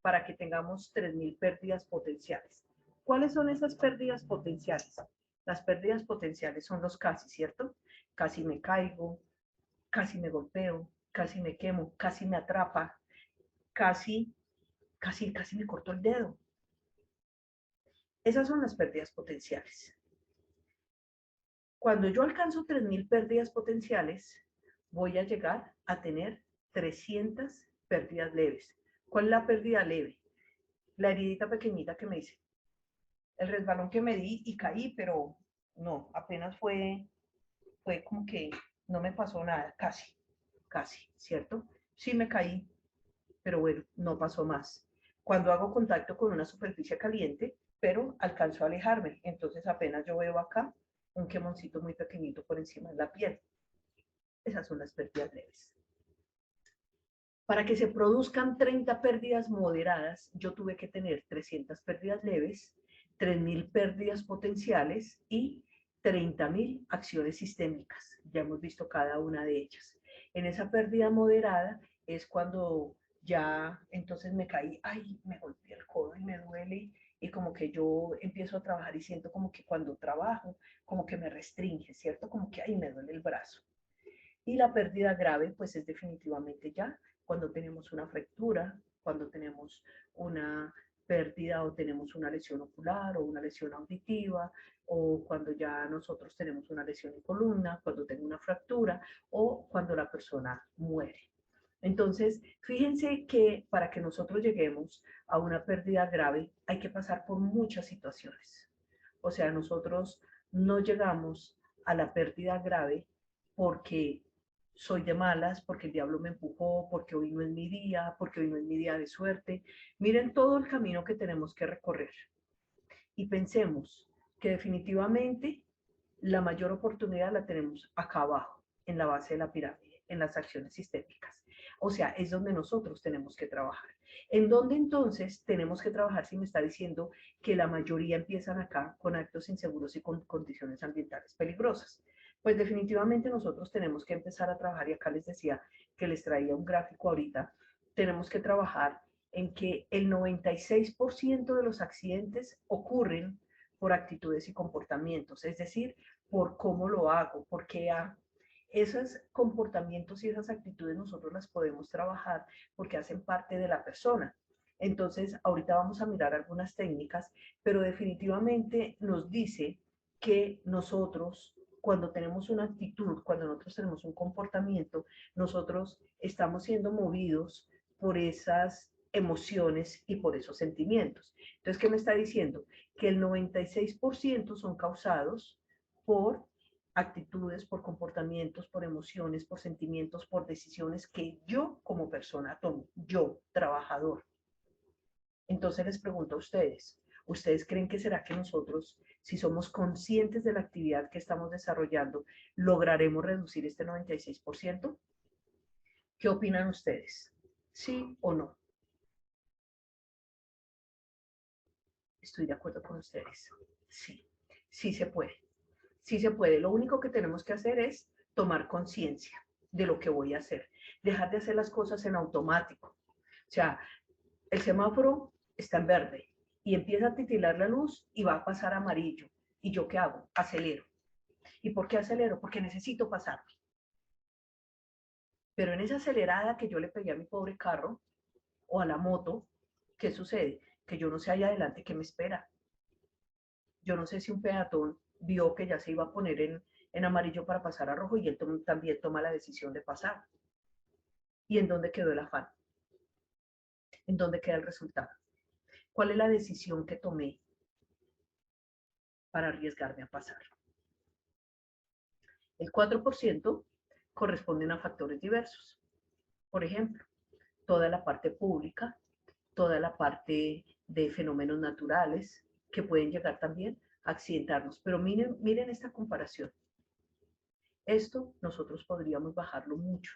para que tengamos 3.000 pérdidas potenciales. ¿Cuáles son esas pérdidas potenciales? Las pérdidas potenciales son los casi, ¿cierto? Casi me caigo, casi me golpeo, casi me quemo, casi me atrapa, casi me cortó el dedo. Esas son las pérdidas potenciales. Cuando yo alcanzo 3.000 pérdidas potenciales, voy a llegar a tener 300 pérdidas leves. ¿Cuál es la pérdida leve? La heridita pequeñita que me hice. El resbalón que me di y caí, pero no, apenas fue como que no me pasó nada, casi, ¿cierto? Sí me caí, pero bueno, no pasó más. Cuando hago contacto con una superficie caliente, pero alcanzo a alejarme, entonces apenas yo veo acá un quemoncito muy pequeñito por encima de la piel. Esas son las pérdidas leves. Para que se produzcan 30 pérdidas moderadas, yo tuve que tener 300 pérdidas leves, 3.000 pérdidas potenciales y 30.000 acciones sistémicas. Ya hemos visto cada una de ellas. En esa pérdida moderada es cuando ya entonces me caí, ay, me golpeé el codo y me duele, y como que yo empiezo a trabajar y siento como que cuando trabajo, como que me restringe, ¿cierto? Como que, ay, me duele el brazo. Y la pérdida grave, pues es definitivamente ya cuando tenemos una fractura, cuando tenemos una pérdida o tenemos una lesión ocular o una lesión auditiva, o cuando ya nosotros tenemos una lesión en columna, cuando tengo una fractura o cuando la persona muere. Entonces, fíjense que para que nosotros lleguemos a una pérdida grave hay que pasar por muchas situaciones. O sea, nosotros no llegamos a la pérdida grave porque soy de malas, porque el diablo me empujó, porque hoy no es mi día, porque hoy no es mi día de suerte. Miren todo el camino que tenemos que recorrer y pensemos que definitivamente la mayor oportunidad la tenemos acá abajo, en la base de la pirámide, en las acciones sistémicas. O sea, es donde nosotros tenemos que trabajar. ¿En dónde entonces tenemos que trabajar si me está diciendo que la mayoría empiezan acá con actos inseguros y con condiciones ambientales peligrosas? Pues definitivamente nosotros tenemos que empezar a trabajar, y acá les decía que les traía un gráfico ahorita, tenemos que trabajar en que el 96% de los accidentes ocurren por actitudes y comportamientos, es decir, por cómo lo hago, porque esos comportamientos y esas actitudes nosotros las podemos trabajar porque hacen parte de la persona. Entonces, ahorita vamos a mirar algunas técnicas, pero definitivamente nos dice que nosotros, cuando tenemos una actitud, cuando nosotros tenemos un comportamiento, nosotros estamos siendo movidos por esas emociones y por esos sentimientos. Entonces, ¿qué me está diciendo? Que el 96% son causados por actitudes, por comportamientos, por emociones, por sentimientos, por decisiones que yo como persona tomo, yo, trabajador. Entonces les pregunto a ustedes, ¿ustedes creen que será que nosotros, si somos conscientes de la actividad que estamos desarrollando, lograremos reducir este 96%? ¿Qué opinan ustedes? ¿Sí o no? Estoy de acuerdo con ustedes. Sí, sí se puede. Sí se puede. Lo único que tenemos que hacer es tomar conciencia de lo que voy a hacer. Dejar de hacer las cosas en automático. O sea, el semáforo está en verde y empieza a titilar la luz y va a pasar a amarillo. ¿Y yo qué hago? Acelero. ¿Y por qué acelero? Porque necesito pasarme. Pero en esa acelerada que yo le pegué a mi pobre carro o a la moto, ¿qué sucede? Que yo no sé allá adelante qué me espera. Yo no sé si un peatón vio que ya se iba a poner en amarillo para pasar a rojo y él también toma la decisión de pasar. ¿Y en dónde quedó el afán? ¿En dónde queda el resultado? ¿Cuál es la decisión que tomé para arriesgarme a pasar? El 4% corresponden a factores diversos. Por ejemplo, toda la parte pública, toda la parte de fenómenos naturales que pueden llegar también a accidentarnos. Pero miren esta comparación. Esto nosotros podríamos bajarlo mucho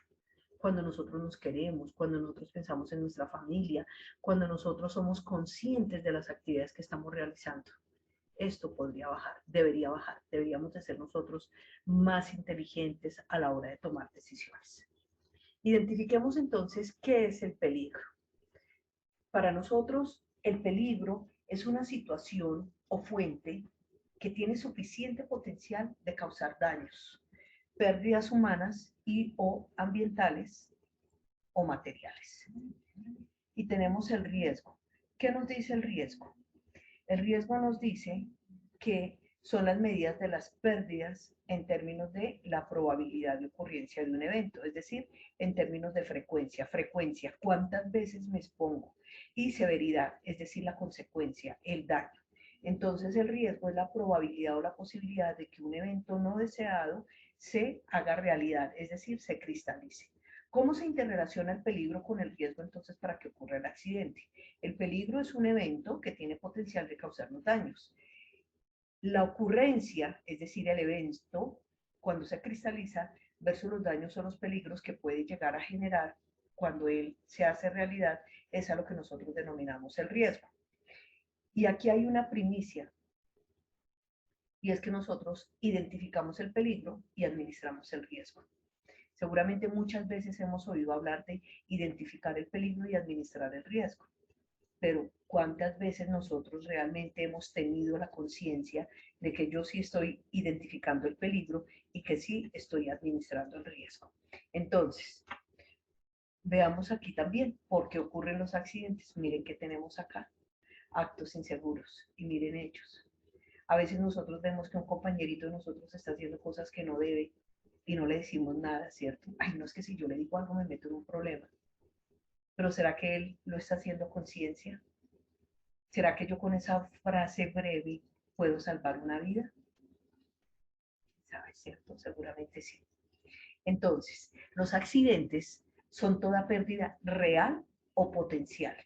cuando nosotros nos queremos, cuando nosotros pensamos en nuestra familia, cuando nosotros somos conscientes de las actividades que estamos realizando. Esto podría bajar, deberíamos de ser nosotros más inteligentes a la hora de tomar decisiones. Identifiquemos entonces qué es el peligro. Para nosotros, el peligro es una situación o fuente que tiene suficiente potencial de causar daños, pérdidas humanas y o ambientales o materiales. Y tenemos el riesgo. ¿Qué nos dice el riesgo? El riesgo nos dice que son las medidas de las pérdidas en términos de la probabilidad de ocurrencia de un evento, es decir, en términos de frecuencia, cuántas veces me expongo, y severidad, es decir, la consecuencia, el daño. Entonces el riesgo es la probabilidad o la posibilidad de que un evento no deseado se haga realidad, es decir, se cristalice. ¿Cómo se interrelaciona el peligro con el riesgo entonces para que ocurra el accidente? El peligro es un evento que tiene potencial de causarnos daños. La ocurrencia, es decir, el evento, cuando se cristaliza, versus los daños o los peligros que puede llegar a generar cuando él se hace realidad, es a lo que nosotros denominamos el riesgo. Y aquí hay una primicia, y es que nosotros identificamos el peligro y administramos el riesgo. Seguramente muchas veces hemos oído hablar de identificar el peligro y administrar el riesgo, pero ¿cuántas veces nosotros realmente hemos tenido la conciencia de que yo sí estoy identificando el peligro y que sí estoy administrando el riesgo? Entonces, veamos aquí también por qué ocurren los accidentes. Miren qué tenemos acá, actos inseguros, y miren ellos. A veces nosotros vemos que un compañerito de nosotros está haciendo cosas que no debe y no le decimos nada, ¿cierto? Ay, no, es que si yo le digo algo me meto en un problema. Pero ¿será que él lo está haciendo a conciencia? ¿Será que yo con esa frase breve puedo salvar una vida? ¿Sabes, cierto? Seguramente sí. Entonces, los accidentes son toda pérdida real o potencial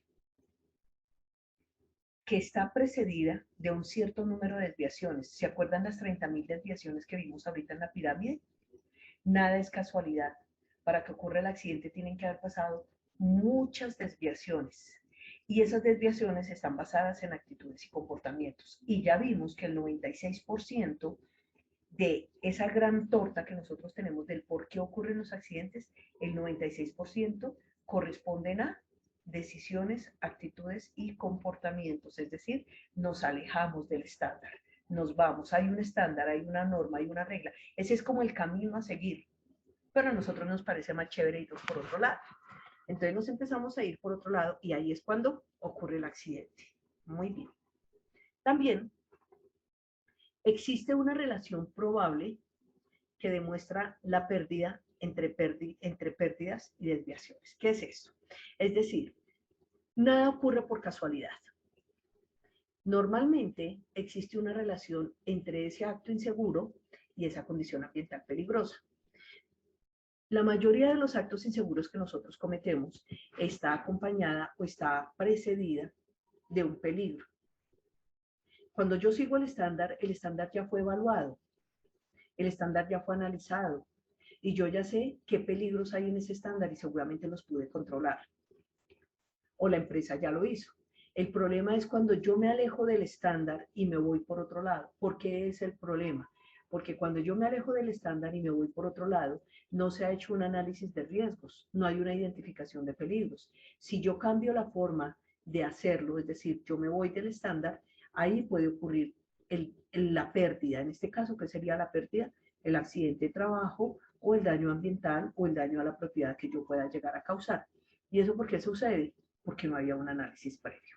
que está precedida de un cierto número de desviaciones. ¿Se acuerdan las 30.000 desviaciones que vimos ahorita en la pirámide? Nada es casualidad. Para que ocurra el accidente tienen que haber pasado muchas desviaciones. Y esas desviaciones están basadas en actitudes y comportamientos. Y ya vimos que el 96% de esa gran torta que nosotros tenemos del por qué ocurren los accidentes, el 96% corresponden a decisiones, actitudes y comportamientos. Es decir, nos alejamos del estándar. Nos vamos, hay un estándar, hay una norma, hay una regla. Ese es como el camino a seguir. Pero a nosotros nos parece más chévere irnos por otro lado. Entonces nos empezamos a ir por otro lado y ahí es cuando ocurre el accidente. Muy bien. También existe una relación probable que demuestra la pérdida entre pérdidas y desviaciones. ¿Qué es esto? Es decir, nada ocurre por casualidad. Normalmente existe una relación entre ese acto inseguro y esa condición ambiental peligrosa. La mayoría de los actos inseguros que nosotros cometemos está acompañada o está precedida de un peligro. Cuando yo sigo el estándar ya fue evaluado, el estándar ya fue analizado y yo ya sé qué peligros hay en ese estándar y seguramente los pude controlar. O la empresa ya lo hizo. El problema es cuando yo me alejo del estándar y me voy por otro lado. ¿Por qué es el problema? Porque cuando yo me alejo del estándar y me voy por otro lado, no se ha hecho un análisis de riesgos, no hay una identificación de peligros. Si yo cambio la forma de hacerlo, es decir, yo me voy del estándar, ahí puede ocurrir la pérdida. En este caso, ¿qué sería la pérdida? El accidente de trabajo o el daño ambiental o el daño a la propiedad que yo pueda llegar a causar. ¿Y eso por qué sucede? Porque no había un análisis previo.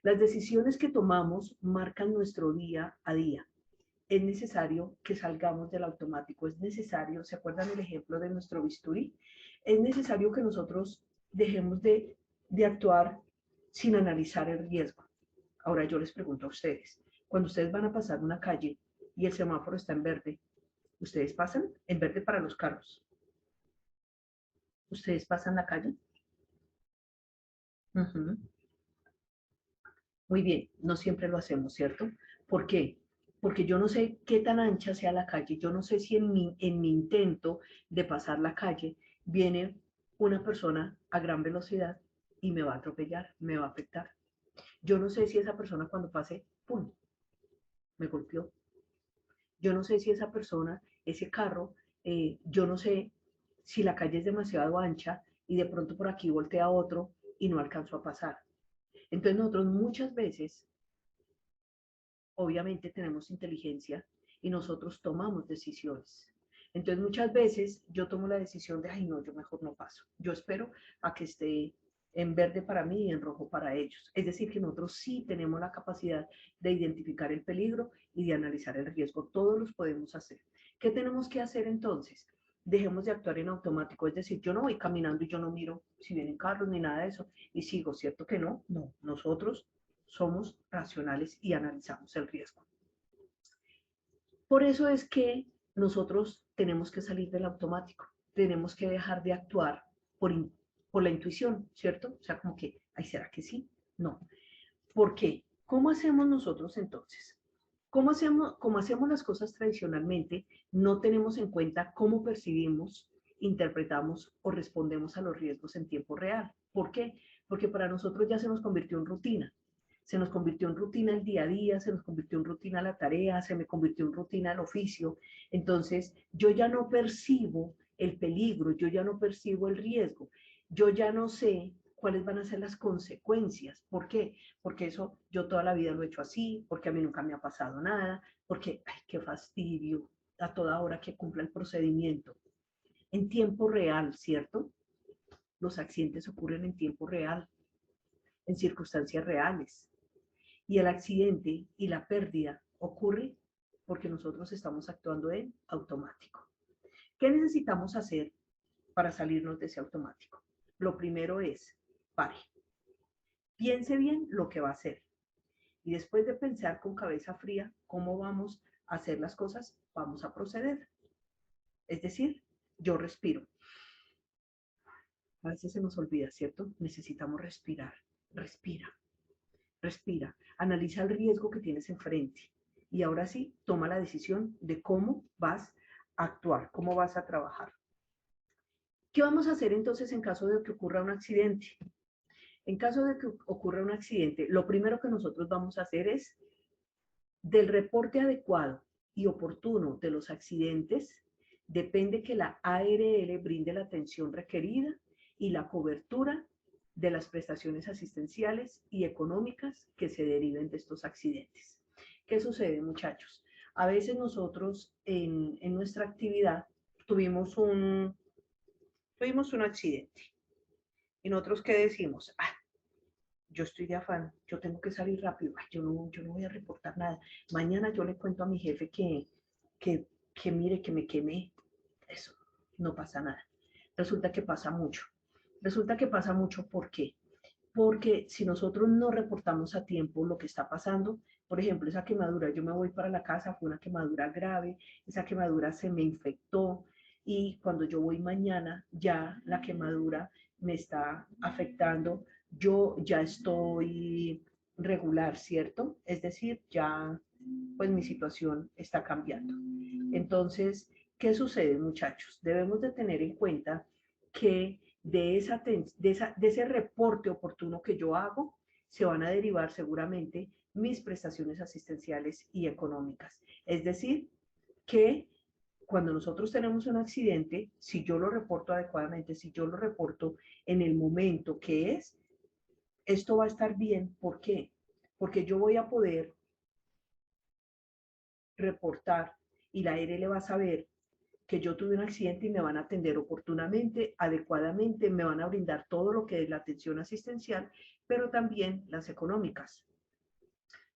Las decisiones que tomamos marcan nuestro día a día. es necesario que salgamos del automático, es necesario, ¿se acuerdan el ejemplo de nuestro bisturí? Es necesario que nosotros dejemos de actuar sin analizar el riesgo. Ahora yo les pregunto a ustedes, cuando ustedes van a pasar una calle y el semáforo está en verde, ¿ustedes pasan en verde para los carros? ¿Ustedes pasan la calle? Uh-huh. Muy bien, no siempre lo hacemos, ¿cierto? ¿Por qué? Porque yo no sé qué tan ancha sea la calle, yo no sé si en mi intento de pasar la calle viene una persona a gran velocidad y me va a atropellar, me va a afectar. Yo no sé si esa persona cuando pase, ¡pum!, me golpeó. Yo no sé si esa persona, ese carro, yo no sé si la calle es demasiado ancha y de pronto por aquí voltea otro y no alcanzó a pasar. Entonces nosotros muchas veces obviamente tenemos inteligencia y nosotros tomamos decisiones. Entonces muchas veces yo tomo la decisión de, ay no, yo mejor no paso. Yo espero a que esté en verde para mí y en rojo para ellos. Es decir, que nosotros sí tenemos la capacidad de identificar el peligro y de analizar el riesgo. Todos los podemos hacer. ¿Qué tenemos que hacer entonces? Dejemos de actuar en automático. Es decir, yo no voy caminando y yo no miro si vienen carros ni nada de eso y sigo, ¿cierto que no? No, nosotros somos racionales y analizamos el riesgo. Por eso es que nosotros tenemos que salir del automático, tenemos que dejar de actuar por la intuición, ¿cierto? O sea, como que, ay, ¿será que sí? No. ¿Por qué? ¿Cómo hacemos nosotros entonces? Como hacemos las cosas tradicionalmente, no tenemos en cuenta cómo percibimos, interpretamos o respondemos a los riesgos en tiempo real. ¿Por qué? Porque para nosotros ya se nos convirtió en rutina. Se nos convirtió en rutina el día a día, se nos convirtió en rutina la tarea, se me convirtió en rutina el oficio. Entonces, yo ya no percibo el peligro, yo ya no percibo el riesgo, yo ya no sé cuáles van a ser las consecuencias. ¿Por qué? Porque eso yo toda la vida lo he hecho así, porque a mí nunca me ha pasado nada, porque, ay, qué fastidio, a toda hora que cumpla el procedimiento. En tiempo real, ¿cierto? Los accidentes ocurren en tiempo real, en circunstancias reales. Y el accidente y la pérdida ocurre porque nosotros estamos actuando en automático. ¿Qué necesitamos hacer para salirnos de ese automático? Lo primero es, pare, piense bien lo que va a hacer. Y después de pensar con cabeza fría cómo vamos a hacer las cosas, vamos a proceder. Es decir, yo respiro. A veces se nos olvida, ¿cierto? Necesitamos respirar. Respira, respira. Analiza el riesgo que tienes enfrente. Y ahora sí, toma la decisión de cómo vas a actuar, cómo vas a trabajar. ¿Qué vamos a hacer entonces en caso de que ocurra un accidente? En caso de que ocurra un accidente, lo primero que nosotros vamos a hacer es del reporte adecuado y oportuno de los accidentes, depende que la ARL brinde la atención requerida y la cobertura de las prestaciones asistenciales y económicas que se deriven de estos accidentes. ¿Qué sucede, muchachos? A veces nosotros en nuestra actividad tuvimos un accidente y nosotros ¿qué decimos? Yo estoy de afán, yo tengo que salir rápido, yo no voy a reportar nada. Mañana yo le cuento a mi jefe que mire que me quemé. Eso, no pasa nada. Resulta que pasa mucho. Resulta que pasa mucho, ¿por qué? Porque si nosotros no reportamos a tiempo lo que está pasando, por ejemplo, esa quemadura, yo me voy para la casa, fue una quemadura grave, esa quemadura se me infectó y cuando yo voy mañana ya la quemadura me está afectando, yo ya estoy regular, ¿cierto? Es decir, ya pues mi situación está cambiando. Entonces, ¿qué sucede, muchachos? Debemos de tener en cuenta que de ese reporte oportuno que yo hago, se van a derivar seguramente mis prestaciones asistenciales y económicas. Es decir, que cuando nosotros tenemos un accidente, si yo lo reporto adecuadamente, si yo lo reporto en el momento que es, esto va a estar bien. ¿Por qué? Porque yo voy a poder reportar y la ARL va a saber que yo tuve un accidente y me van a atender oportunamente, adecuadamente, me van a brindar todo lo que es la atención asistencial, pero también las económicas.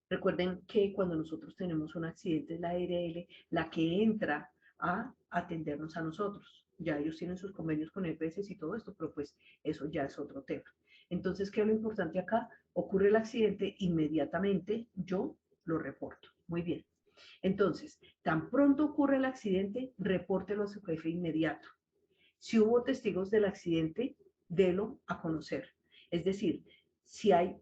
Recuerden que cuando nosotros tenemos un accidente es la ARL la que entra a atendernos a nosotros. Ya ellos tienen sus convenios con EPS y todo esto, pero pues eso ya es otro tema. Entonces, ¿qué es lo importante acá? Ocurre el accidente, inmediatamente yo lo reporto. Muy bien. Entonces, tan pronto ocurre el accidente, repórtelo a su jefe inmediato. Si hubo testigos del accidente, délo a conocer. Es decir, si hay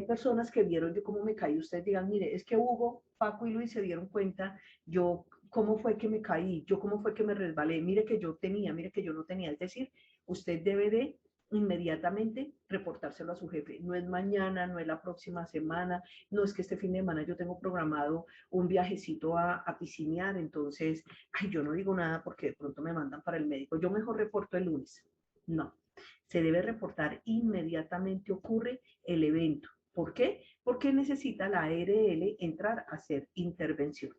personas que vieron yo cómo me caí, ustedes digan, mire, es que Hugo, Paco y Luis se dieron cuenta, yo cómo fue que me caí, yo cómo fue que me resbalé, mire que yo tenía, mire que yo no tenía. Es decir, usted debe de inmediatamente reportárselo a su jefe. No es mañana, no es la próxima semana, no es que este fin de semana yo tengo programado un viajecito a piscinear, entonces, ay, yo no digo nada porque de pronto me mandan para el médico, yo mejor reporto el lunes. No, se debe reportar inmediatamente ocurre el evento. ¿Por qué? Porque necesita la ARL entrar a hacer intervención.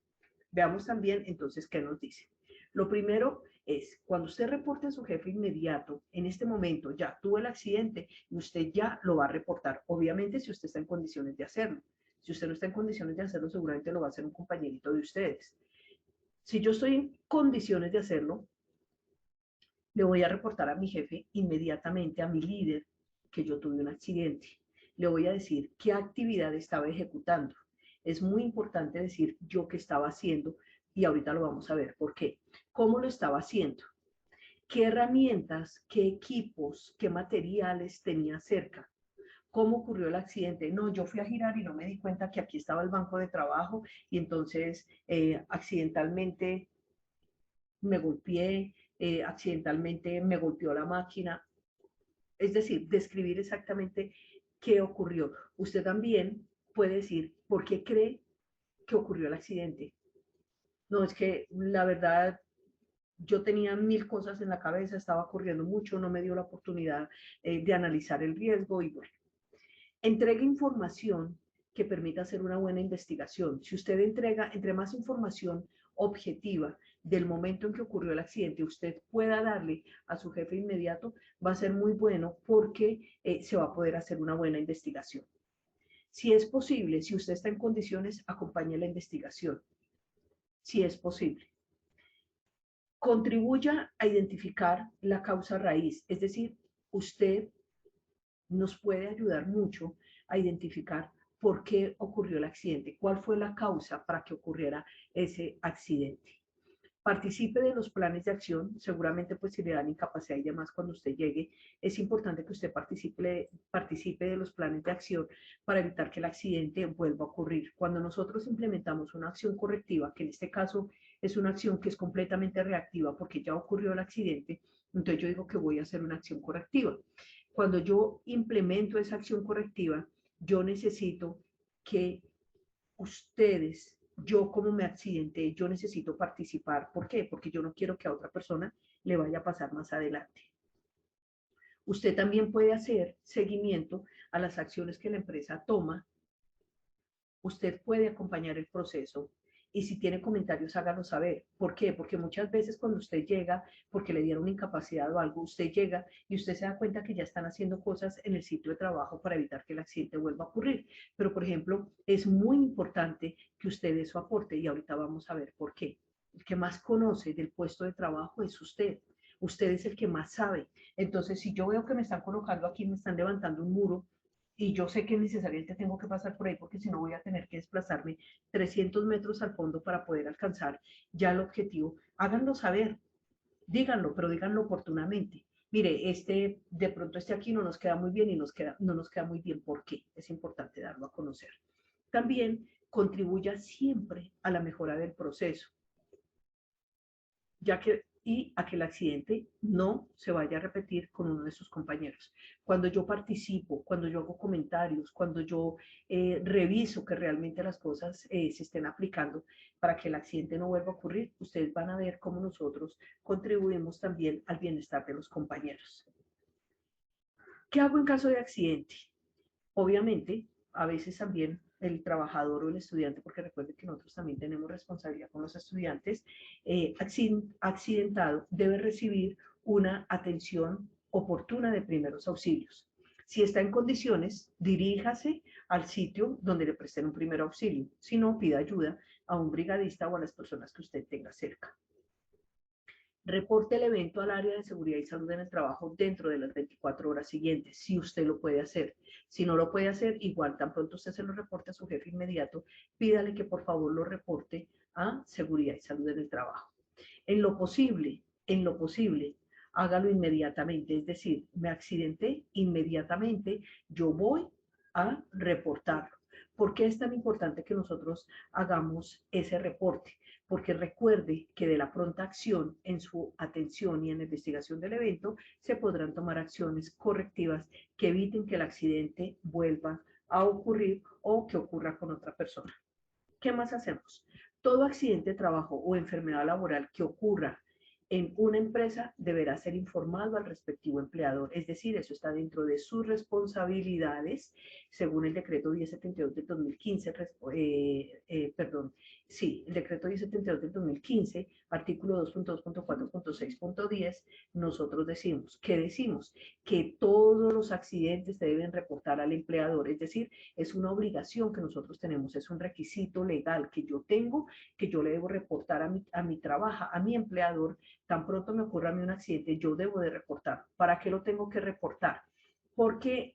Veamos también entonces qué nos dice. Lo primero es, cuando usted reporte a su jefe inmediato, en este momento ya tuvo el accidente y usted ya lo va a reportar. Obviamente si usted está en condiciones de hacerlo. Si usted no está en condiciones de hacerlo, seguramente lo va a hacer un compañerito de ustedes. Si yo estoy en condiciones de hacerlo, le voy a reportar a mi jefe inmediatamente, a mi líder, que yo tuve un accidente. Le voy a decir qué actividad estaba ejecutando. Es muy importante decir yo qué estaba haciendo y ahorita lo vamos a ver por qué. ¿Cómo lo estaba haciendo? ¿Qué herramientas, qué equipos, qué materiales tenía cerca? ¿Cómo ocurrió el accidente? No, yo fui a girar y no me di cuenta que aquí estaba el banco de trabajo y entonces accidentalmente me golpeé, accidentalmente me golpeó la máquina. Es decir, describir exactamente qué ocurrió. Usted también puede decir por qué cree que ocurrió el accidente. No, es que la verdad yo tenía mil cosas en la cabeza, estaba corriendo mucho, no me dio la oportunidad de analizar el riesgo y bueno. Entregue información que permita hacer una buena investigación. Si usted entrega, entre más información objetiva del momento en que ocurrió el accidente, usted pueda darle a su jefe inmediato, va a ser muy bueno porque se va a poder hacer una buena investigación. Si es posible, si usted está en condiciones, acompañe la investigación. Si es posible. Contribuya a identificar la causa raíz, es decir, usted nos puede ayudar mucho a identificar por qué ocurrió el accidente, cuál fue la causa para que ocurriera ese accidente. Participe de los planes de acción, seguramente pues si le dan incapacidad y demás cuando usted llegue, es importante que usted participe de los planes de acción para evitar que el accidente vuelva a ocurrir. Cuando nosotros implementamos una acción correctiva, que en este caso es una acción que es completamente reactiva porque ya ocurrió el accidente, entonces yo digo que voy a hacer una acción correctiva. Cuando yo implemento esa acción correctiva, yo necesito que ustedes, yo como me accidenté, yo necesito participar. ¿Por qué? Porque yo no quiero que a otra persona le vaya a pasar más adelante. Usted también puede hacer seguimiento a las acciones que la empresa toma. Usted puede acompañar el proceso y si tiene comentarios, hágalo saber. ¿Por qué? Porque muchas veces cuando usted llega, porque le dieron incapacidad o algo, usted llega y usted se da cuenta que ya están haciendo cosas en el sitio de trabajo para evitar que el accidente vuelva a ocurrir. Pero, por ejemplo, es muy importante que usted dé su aporte y ahorita vamos a ver por qué. El que más conoce del puesto de trabajo es usted. Usted es el que más sabe. Entonces, si yo veo que me están colocando aquí, me están levantando un muro, y yo sé que necesariamente tengo que pasar por ahí porque si no voy a tener que desplazarme 300 metros al fondo para poder alcanzar ya el objetivo, háganlo saber, díganlo, pero díganlo oportunamente. Mire, de pronto aquí no nos queda muy bien y no nos queda muy bien. ¿Por qué? Es importante darlo a conocer. También contribuya siempre a la mejora del proceso, y a que el accidente no se vaya a repetir con uno de sus compañeros. Cuando yo participo, cuando yo hago comentarios, cuando yo reviso que realmente las cosas se estén aplicando para que el accidente no vuelva a ocurrir, ustedes van a ver cómo nosotros contribuimos también al bienestar de los compañeros. ¿Qué hago en caso de accidente? Obviamente, a veces también el trabajador o el estudiante, porque recuerden que nosotros también tenemos responsabilidad con los estudiantes, accidentado debe recibir una atención oportuna de primeros auxilios. Si está en condiciones, diríjase al sitio donde le presten un primer auxilio. Si no, pida ayuda a un brigadista o a las personas que usted tenga cerca. Reporte el evento al área de seguridad y salud en el trabajo dentro de las 24 horas siguientes, si usted lo puede hacer. Si no lo puede hacer, igual tan pronto usted se lo reporte a su jefe inmediato, pídale que por favor lo reporte a seguridad y salud en el trabajo. En lo posible, hágalo inmediatamente, es decir, me accidenté, inmediatamente yo voy a reportarlo. ¿Por qué es tan importante que nosotros hagamos ese reporte? Porque recuerde que de la pronta acción en su atención y en la investigación del evento se podrán tomar acciones correctivas que eviten que el accidente vuelva a ocurrir o que ocurra con otra persona. ¿Qué más hacemos? Todo accidente de trabajo o enfermedad laboral que ocurra en una empresa deberá ser informado al respectivo empleador, es decir, eso está dentro de sus responsabilidades, según el decreto 1072 del 2015, el decreto 1072 del 2015, artículo 2.2.4.6.10, nosotros decimos, ¿qué decimos? Que todos los accidentes se deben reportar al empleador, es decir, es una obligación que nosotros tenemos, es un requisito legal que yo tengo, que yo le debo reportar a mi empleador. Tan pronto me ocurra a mí un accidente, yo debo de reportar. ¿Para qué lo tengo que reportar? Porque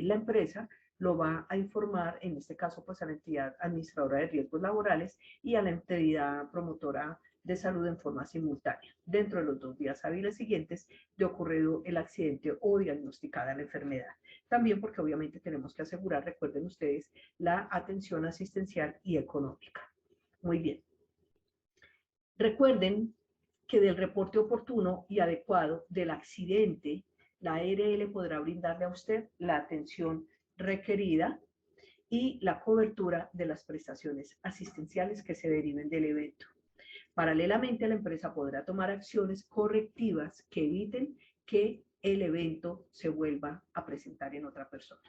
la empresa lo va a informar, en este caso, pues a la entidad administradora de riesgos laborales y a la entidad promotora de salud en forma simultánea, dentro de los 2 días hábiles siguientes de ocurrido el accidente o diagnosticada la enfermedad. También porque obviamente tenemos que asegurar, recuerden ustedes, la atención asistencial y económica. Muy bien. Recuerden que del reporte oportuno y adecuado del accidente, la ARL podrá brindarle a usted la atención requerida y la cobertura de las prestaciones asistenciales que se deriven del evento. Paralelamente, la empresa podrá tomar acciones correctivas que eviten que el evento se vuelva a presentar en otra persona.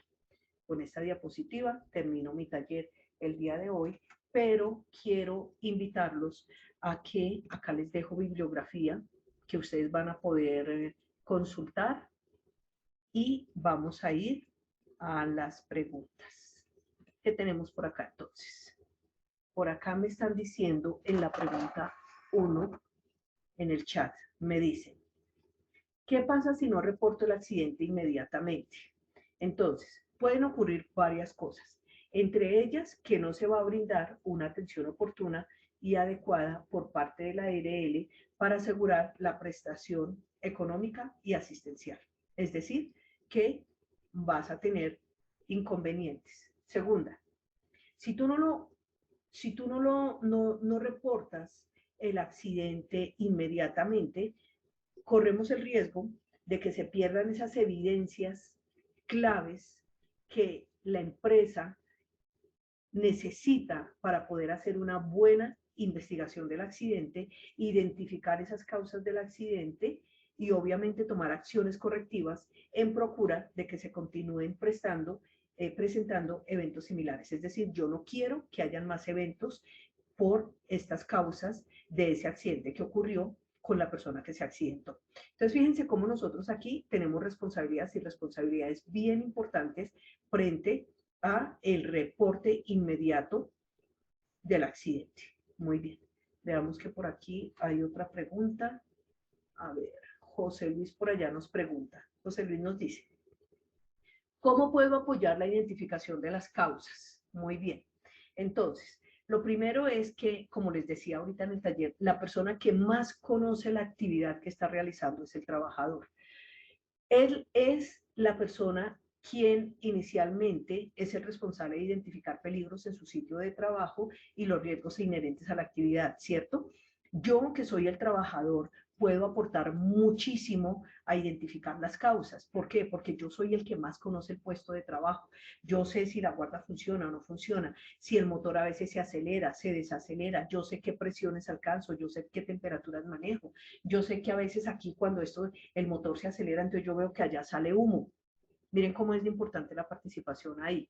Con esta diapositiva termino mi taller el día de hoy, pero quiero invitarlos a que acá les dejo bibliografía que ustedes van a poder consultar y vamos a ir a las preguntas. ¿Qué tenemos por acá entonces? Por acá me están diciendo en la pregunta 1, en el chat, me dicen, ¿qué pasa si no reporto el accidente inmediatamente? Entonces, pueden ocurrir varias cosas, entre ellas que no se va a brindar una atención oportuna y adecuada por parte de la ARL para asegurar la prestación económica y asistencial. Es decir, que vas a tener inconvenientes. Segunda, si tú no reportas el accidente inmediatamente, corremos el riesgo de que se pierdan esas evidencias claves que la empresa necesita para poder hacer una buena investigación del accidente, identificar esas causas del accidente y obviamente tomar acciones correctivas en procura de que se continúen presentando eventos similares. Es decir, yo no quiero que hayan más eventos por estas causas de ese accidente que ocurrió con la persona que se accidentó. Entonces, fíjense cómo nosotros aquí tenemos responsabilidades y responsabilidades bien importantes frente a el reporte inmediato del accidente. Muy bien. Veamos que por aquí hay otra pregunta. A ver, José Luis por allá nos pregunta. José Luis nos dice, ¿cómo puedo apoyar la identificación de las causas? Muy bien. Entonces, lo primero es que, como les decía ahorita en el taller, la persona que más conoce la actividad que está realizando es el trabajador. Él es la persona quien inicialmente es el responsable de identificar peligros en su sitio de trabajo y los riesgos inherentes a la actividad, ¿cierto? Yo, que soy el trabajador, puedo aportar muchísimo a identificar las causas. ¿Por qué? Porque yo soy el que más conoce el puesto de trabajo. Yo sé si la guarda funciona o no funciona, si el motor a veces se acelera, se desacelera, yo sé qué presiones alcanzo, yo sé qué temperaturas manejo, yo sé que a veces aquí cuando el motor se acelera, entonces yo veo que allá sale humo. Miren cómo es de importante la participación ahí.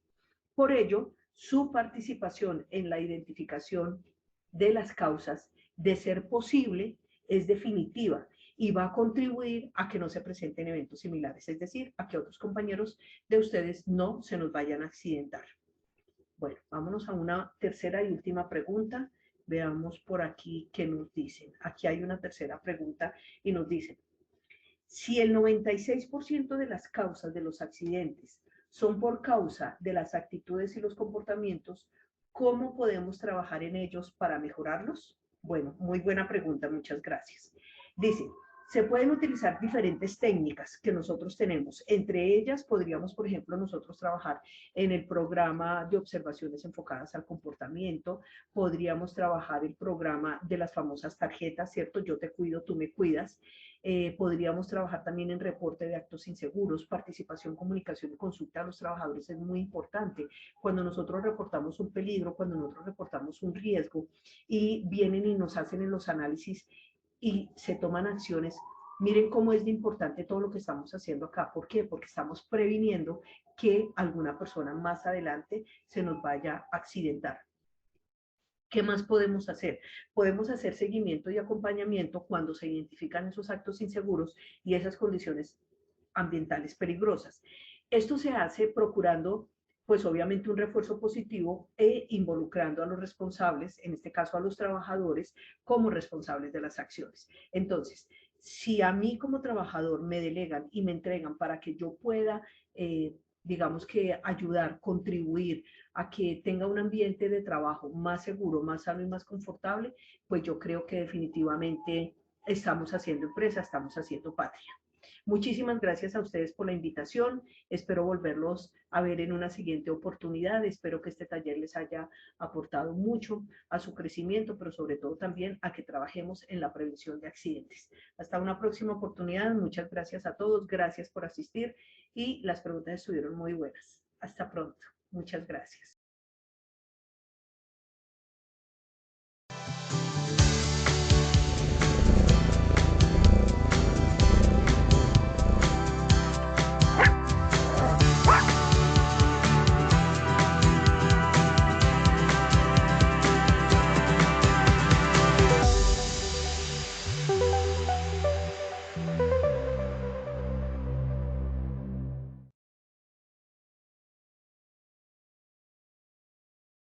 Por ello, su participación en la identificación de las causas, de ser posible, es definitiva y va a contribuir a que no se presenten eventos similares, es decir, a que otros compañeros de ustedes no se nos vayan a accidentar. Bueno, vámonos a una tercera y última pregunta. Veamos por aquí qué nos dicen. Aquí hay una tercera pregunta y nos dicen, si el 96% de las causas de los accidentes son por causa de las actitudes y los comportamientos, ¿cómo podemos trabajar en ellos para mejorarlos? Bueno, muy buena pregunta, muchas gracias. Dice, se pueden utilizar diferentes técnicas que nosotros tenemos. Entre ellas podríamos, por ejemplo, nosotros trabajar en el programa de observaciones enfocadas al comportamiento, podríamos trabajar el programa de las famosas tarjetas, ¿cierto? Yo te cuido, tú me cuidas. Podríamos trabajar también en reporte de actos inseguros, participación, comunicación y consulta a los trabajadores es muy importante. Cuando nosotros reportamos un peligro, cuando nosotros reportamos un riesgo y vienen y nos hacen en los análisis y se toman acciones, miren cómo es de importante todo lo que estamos haciendo acá. ¿Por qué? Porque estamos previniendo que alguna persona más adelante se nos vaya a accidentar. ¿Qué más podemos hacer? Podemos hacer seguimiento y acompañamiento cuando se identifican esos actos inseguros y esas condiciones ambientales peligrosas. Esto se hace procurando, pues obviamente, un refuerzo positivo e involucrando a los responsables, en este caso a los trabajadores, como responsables de las acciones. Entonces, si a mí como trabajador me delegan y me entregan para que yo pueda, digamos que ayudar, contribuir a que tenga un ambiente de trabajo más seguro, más sano y más confortable, pues yo creo que definitivamente estamos haciendo empresa, estamos haciendo patria. Muchísimas gracias a ustedes por la invitación. Espero volverlos a ver en una siguiente oportunidad. Espero que este taller les haya aportado mucho a su crecimiento, pero sobre todo también a que trabajemos en la prevención de accidentes. Hasta una próxima oportunidad. Muchas gracias a todos. Gracias por asistir y las preguntas estuvieron muy buenas. Hasta pronto. Muchas gracias.